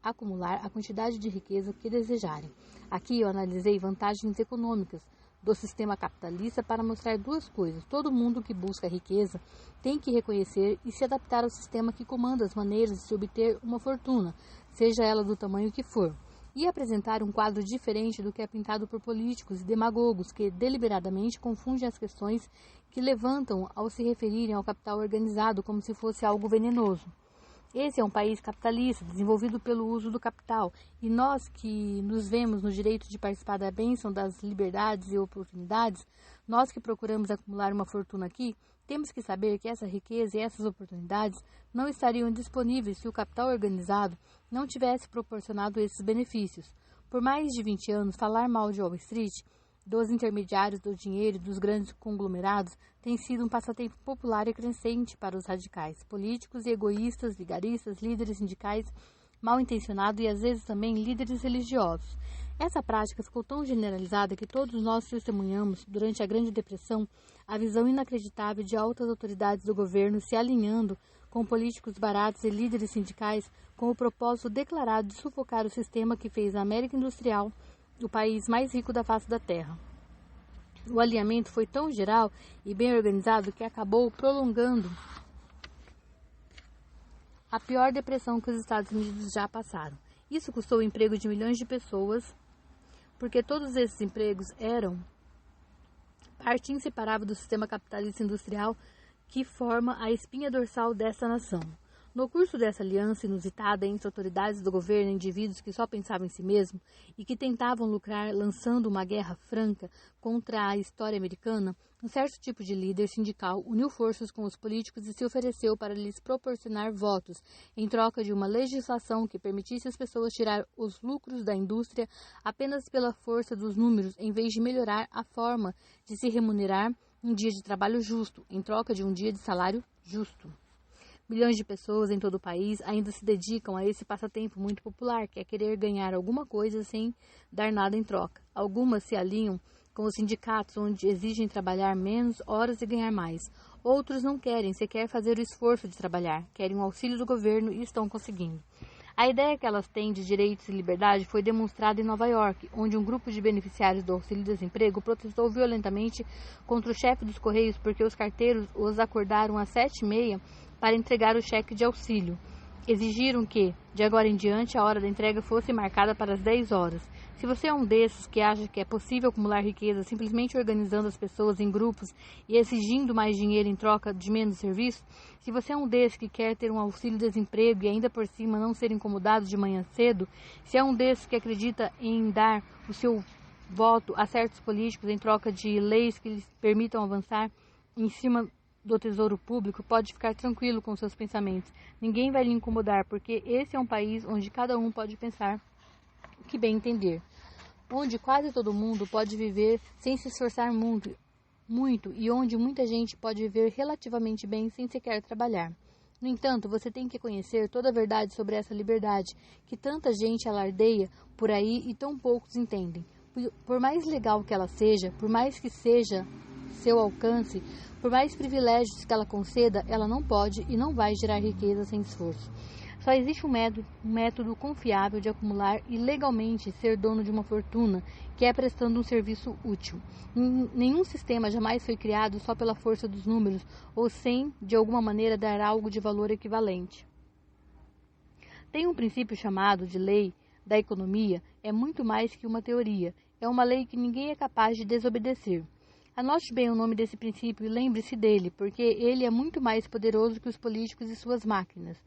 acumular a quantidade de riqueza que desejarem. Aqui eu analisei vantagens econômicas do sistema capitalista para mostrar duas coisas. Todo mundo que busca riqueza tem que reconhecer e se adaptar ao sistema que comanda as maneiras de se obter uma fortuna, seja ela do tamanho que for, e apresentar um quadro diferente do que é pintado por políticos e demagogos que deliberadamente confundem as questões que levantam ao se referirem ao capital organizado como se fosse algo venenoso. Esse é um país capitalista, desenvolvido pelo uso do capital, e nós que nos vemos no direito de participar da bênção das liberdades e oportunidades, nós que procuramos acumular uma fortuna aqui, temos que saber que essa riqueza e essas oportunidades não estariam disponíveis se o capital organizado não tivesse proporcionado esses benefícios. Por mais de 20 anos, falar mal de Wall Street, dos intermediários do dinheiro e dos grandes conglomerados tem sido um passatempo popular e crescente para os radicais, políticos e egoístas, vigaristas, líderes sindicais, mal intencionados e às vezes também líderes religiosos. Essa prática ficou tão generalizada que todos nós testemunhamos, durante a Grande Depressão, a visão inacreditável de altas autoridades do governo se alinhando com políticos baratos e líderes sindicais com o propósito declarado de sufocar o sistema que fez a América Industrial o país mais rico da face da Terra. O alinhamento foi tão geral e bem organizado que acabou prolongando a pior depressão que os Estados Unidos já passaram. Isso custou o emprego de milhões de pessoas, porque todos esses empregos eram parte inseparável do sistema capitalista industrial que forma a espinha dorsal dessa nação. No curso dessa aliança inusitada entre autoridades do governo e indivíduos que só pensavam em si mesmos e que tentavam lucrar lançando uma guerra franca contra a história americana, um certo tipo de líder sindical uniu forças com os políticos e se ofereceu para lhes proporcionar votos, em troca de uma legislação que permitisse às pessoas tirar os lucros da indústria apenas pela força dos números, em vez de melhorar a forma de se remunerar um dia de trabalho justo, em troca de um dia de salário justo. Milhões de pessoas em todo o país ainda se dedicam a esse passatempo muito popular, que é querer ganhar alguma coisa sem dar nada em troca. Algumas se alinham com os sindicatos, onde exigem trabalhar menos horas e ganhar mais. Outros não querem sequer fazer o esforço de trabalhar, querem o auxílio do governo e estão conseguindo. A ideia que elas têm de direitos e liberdade foi demonstrada em Nova York, onde um grupo de beneficiários do auxílio-desemprego protestou violentamente contra o chefe dos Correios porque os carteiros os acordaram às 7h30 para entregar o cheque de auxílio. Exigiram que, de agora em diante, a hora da entrega fosse marcada para as 10 horas. Se você é um desses que acha que é possível acumular riqueza simplesmente organizando as pessoas em grupos e exigindo mais dinheiro em troca de menos serviço, se você é um desses que quer ter um auxílio-desemprego e ainda por cima não ser incomodado de manhã cedo, se é um desses que acredita em dar o seu voto a certos políticos em troca de leis que lhes permitam avançar em cima do tesouro público, pode ficar tranquilo com seus pensamentos. Ninguém vai lhe incomodar, porque esse é um país onde cada um pode pensar o que bem entender, onde quase todo mundo pode viver sem se esforçar muito e onde muita gente pode viver relativamente bem sem sequer trabalhar. No entanto, você tem que conhecer toda a verdade sobre essa liberdade, que tanta gente alardeia por aí e tão poucos entendem. Por mais legal que ela seja, por mais que seja seu alcance, por mais privilégios que ela conceda, ela não pode e não vai gerar riqueza sem esforço. Só existe um método confiável de acumular e legalmente ser dono de uma fortuna, que é prestando um serviço útil. Nenhum sistema jamais foi criado só pela força dos números ou sem, de alguma maneira, dar algo de valor equivalente. Tem um princípio chamado de lei da economia, é muito mais que uma teoria, é uma lei que ninguém é capaz de desobedecer. Anote bem o nome desse princípio e lembre-se dele, porque ele é muito mais poderoso que os políticos e suas máquinas.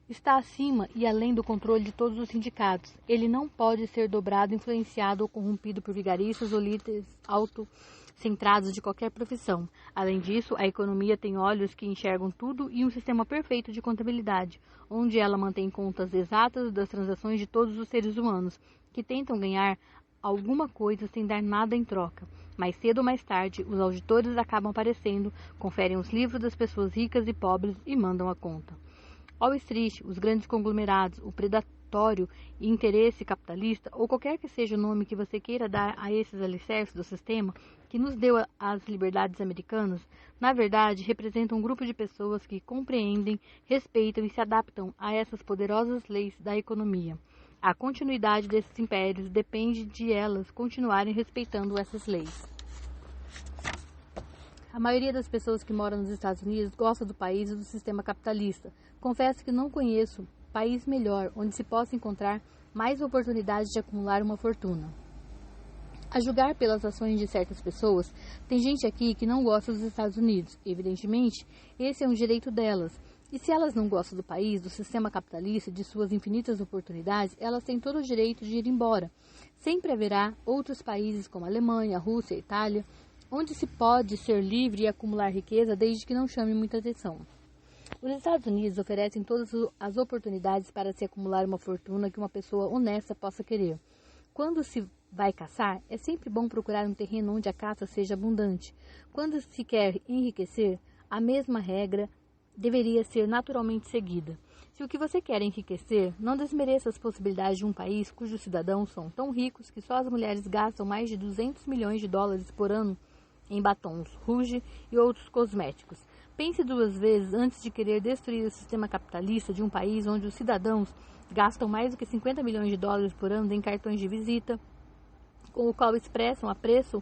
Está acima e além do controle de todos os sindicatos. Ele não pode ser dobrado, influenciado ou corrompido por vigaristas ou líderes autocentrados de qualquer profissão. Além disso, a economia tem olhos que enxergam tudo e um sistema perfeito de contabilidade, onde ela mantém contas exatas das transações de todos os seres humanos, que tentam ganhar alguma coisa sem dar nada em troca. Mais cedo ou mais tarde, os auditores acabam aparecendo, conferem os livros das pessoas ricas e pobres e mandam a conta. Wall Street, os grandes conglomerados, laboratório e interesse capitalista, ou qualquer que seja o nome que você queira dar a esses alicerces do sistema que nos deu as liberdades americanas, na verdade representam um grupo de pessoas que compreendem, respeitam e se adaptam a essas poderosas leis da economia. A continuidade desses impérios depende de elas continuarem respeitando essas leis. A maioria das pessoas que moram nos Estados Unidos gosta do país e do sistema capitalista. Confesso que não conheço país melhor onde se possa encontrar mais oportunidades de acumular uma fortuna. A julgar pelas ações de certas pessoas, tem gente aqui que não gosta dos Estados Unidos. Evidentemente, esse é um direito delas. E se elas não gostam do país, do sistema capitalista, de suas infinitas oportunidades, elas têm todo o direito de ir embora. Sempre haverá outros países como a Alemanha, a Rússia, a Itália, onde se pode ser livre e acumular riqueza desde que não chame muita atenção. Os Estados Unidos oferecem todas as oportunidades para se acumular uma fortuna que uma pessoa honesta possa querer. Quando se vai caçar, é sempre bom procurar um terreno onde a caça seja abundante. Quando se quer enriquecer, a mesma regra deveria ser naturalmente seguida. Se o que você quer é enriquecer, não desmereça as possibilidades de um país cujos cidadãos são tão ricos que só as mulheres gastam mais de 200 milhões de dólares por ano em batons, rouge e outros cosméticos. Pense duas vezes antes de querer destruir o sistema capitalista de um país onde os cidadãos gastam mais do que 50 milhões de dólares por ano em cartões de visita, com o qual expressam o apreço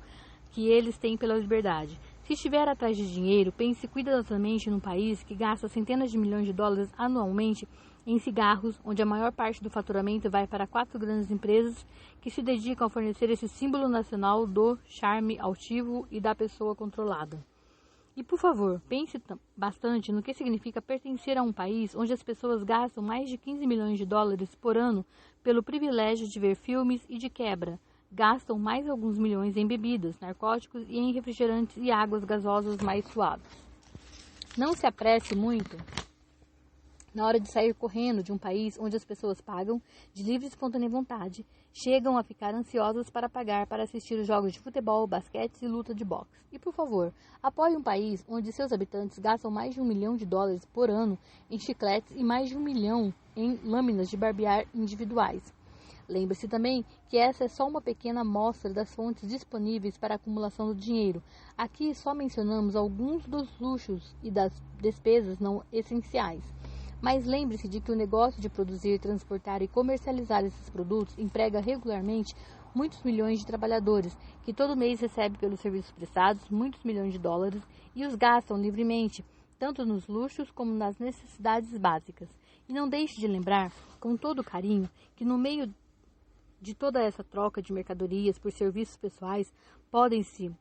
que eles têm pela liberdade. Se estiver atrás de dinheiro, pense cuidadosamente num país que gasta centenas de milhões de dólares anualmente em cigarros, onde a maior parte do faturamento vai para 4 grandes empresas que se dedicam a fornecer esse símbolo nacional do charme altivo e da pessoa controlada. E, por favor, pense bastante no que significa pertencer a um país onde as pessoas gastam mais de 15 milhões de dólares por ano pelo privilégio de ver filmes e, de quebra, gastam mais alguns milhões em bebidas, narcóticos e em refrigerantes e águas gasosas mais suaves. Não se apresse muito na hora de sair correndo de um país onde as pessoas pagam de livre e espontânea vontade, chegam a ficar ansiosas para pagar para assistir os jogos de futebol, basquete e luta de boxe. E, por favor, apoie um país onde seus habitantes gastam mais de 1 milhão de dólares por ano em chicletes e mais de 1 milhão em lâminas de barbear individuais. Lembre-se também que essa é só uma pequena amostra das fontes disponíveis para a acumulação do dinheiro. Aqui só mencionamos alguns dos luxos e das despesas não essenciais. Mas lembre-se de que o negócio de produzir, transportar e comercializar esses produtos emprega regularmente muitos milhões de trabalhadores, que todo mês recebem pelos serviços prestados muitos milhões de dólares e os gastam livremente, tanto nos luxos como nas necessidades básicas. E não deixe de lembrar, com todo carinho, que no meio de toda essa troca de mercadorias por serviços pessoais, podem-se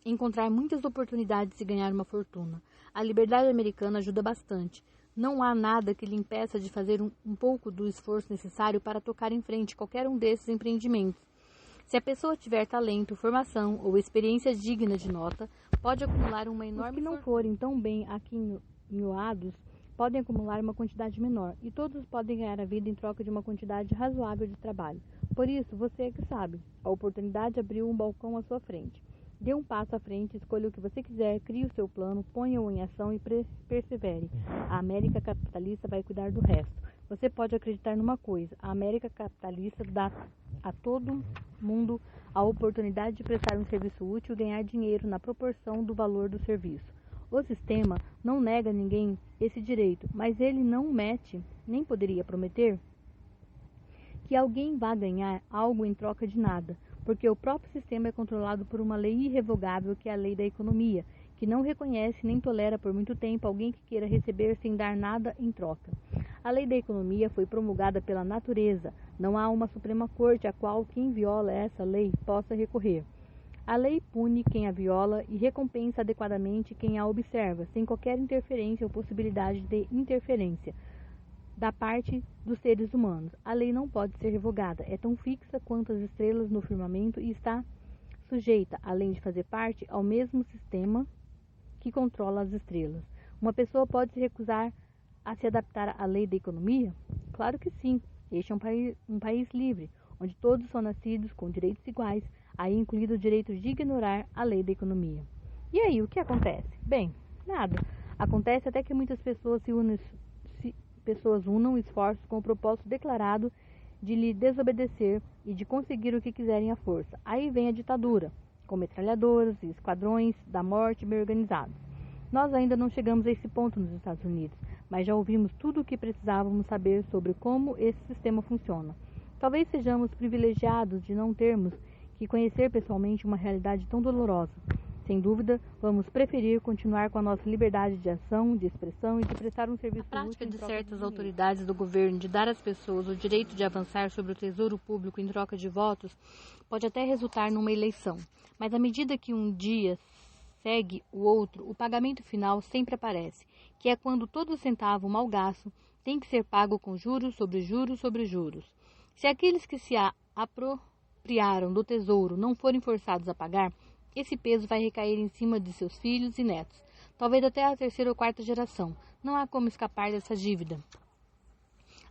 encontrar muitas oportunidades de ganhar uma fortuna. A liberdade americana ajuda bastante. Não há nada que lhe impeça de fazer um pouco do esforço necessário para tocar em frente qualquer um desses empreendimentos. Se a pessoa tiver talento, formação ou experiência digna de nota, pode acumular uma enorme fortuna. Os que não forem tão bem aquinhoados podem acumular uma quantidade menor, e todos podem ganhar a vida em troca de uma quantidade razoável de trabalho. Por isso, você é que sabe. A oportunidade abriu um balcão à sua frente. Dê um passo à frente, escolha o que você quiser, crie o seu plano, ponha-o em ação e persevere. A América capitalista vai cuidar do resto. Você pode acreditar numa coisa: a América capitalista dá a todo mundo a oportunidade de prestar um serviço útil e ganhar dinheiro na proporção do valor do serviço. O sistema não nega a ninguém esse direito, mas ele não mete, nem poderia prometer, que alguém vá ganhar algo em troca de nada, porque o próprio sistema é controlado por uma lei irrevogável, que é a lei da economia, que não reconhece nem tolera por muito tempo alguém que queira receber sem dar nada em troca. A lei da economia foi promulgada pela natureza. Não há uma Suprema Corte a qual quem viola essa lei possa recorrer. A lei pune quem a viola e recompensa adequadamente quem a observa, sem qualquer interferência ou possibilidade de interferência da parte dos seres humanos. A lei não pode ser revogada, é tão fixa quanto as estrelas no firmamento e está sujeita, além de fazer parte, ao mesmo sistema que controla as estrelas. Uma pessoa pode se recusar a se adaptar à lei da economia? Claro que sim. Este é um país livre, onde todos são nascidos com direitos iguais, aí incluído o direito de ignorar a lei da economia. E aí, o que acontece? Bem, nada. Acontece até que muitas pessoas se pessoas unam esforços com o propósito declarado de lhe desobedecer e de conseguir o que quiserem à força. Aí vem a ditadura, com metralhadoras e esquadrões da morte bem organizados. Nós ainda não chegamos a esse ponto nos Estados Unidos, mas já ouvimos tudo o que precisávamos saber sobre como esse sistema funciona. Talvez sejamos privilegiados de não termos que conhecer pessoalmente uma realidade tão dolorosa. Sem dúvida, vamos preferir continuar com a nossa liberdade de ação, de expressão e de prestar um serviço útil. A prática de certas autoridades do governo de dar às pessoas o direito de avançar sobre o tesouro público em troca de votos pode até resultar numa eleição, mas à medida que um dia segue o outro, o pagamento final sempre aparece, que é quando todo centavo mal gasto tem que ser pago com juros sobre juros sobre juros. Se aqueles que se apropriaram do tesouro não forem forçados a pagar, esse peso vai recair em cima de seus filhos e netos, talvez até a terceira ou quarta geração. Não há como escapar dessa dívida.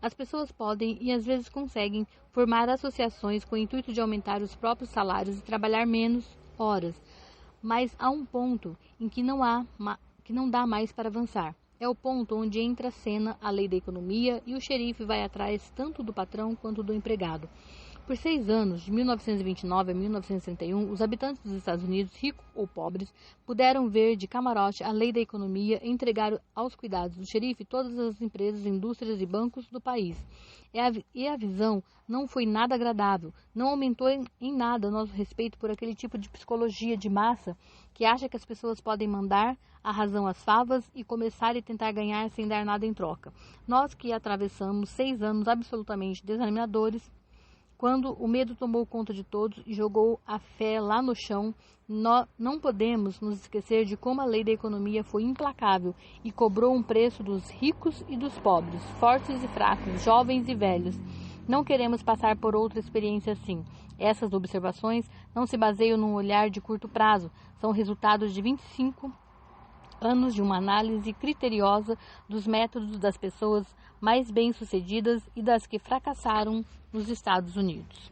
As pessoas podem e às vezes conseguem formar associações com o intuito de aumentar os próprios salários e trabalhar menos horas, mas há um ponto em que não dá mais para avançar. É o ponto onde entra a cena a lei da economia e o xerife vai atrás tanto do patrão quanto do empregado. Por 6 anos, de 1929 a 1961, os habitantes dos Estados Unidos, ricos ou pobres, puderam ver de camarote a lei da economia e entregar aos cuidados do xerife todas as empresas, indústrias e bancos do país. E a visão não foi nada agradável, não aumentou em nada nosso respeito por aquele tipo de psicologia de massa que acha que as pessoas podem mandar a razão às favas e começar e tentar ganhar sem dar nada em troca. Nós que atravessamos 6 anos absolutamente desanimadores, quando o medo tomou conta de todos e jogou a fé lá no chão, não podemos nos esquecer de como a lei da economia foi implacável e cobrou um preço dos ricos e dos pobres, fortes e fracos, jovens e velhos. Não queremos passar por outra experiência assim. Essas observações não se baseiam num olhar de curto prazo, são resultados de 25 anos de uma análise criteriosa dos métodos das pessoas mais bem-sucedidas e das que fracassaram nos Estados Unidos.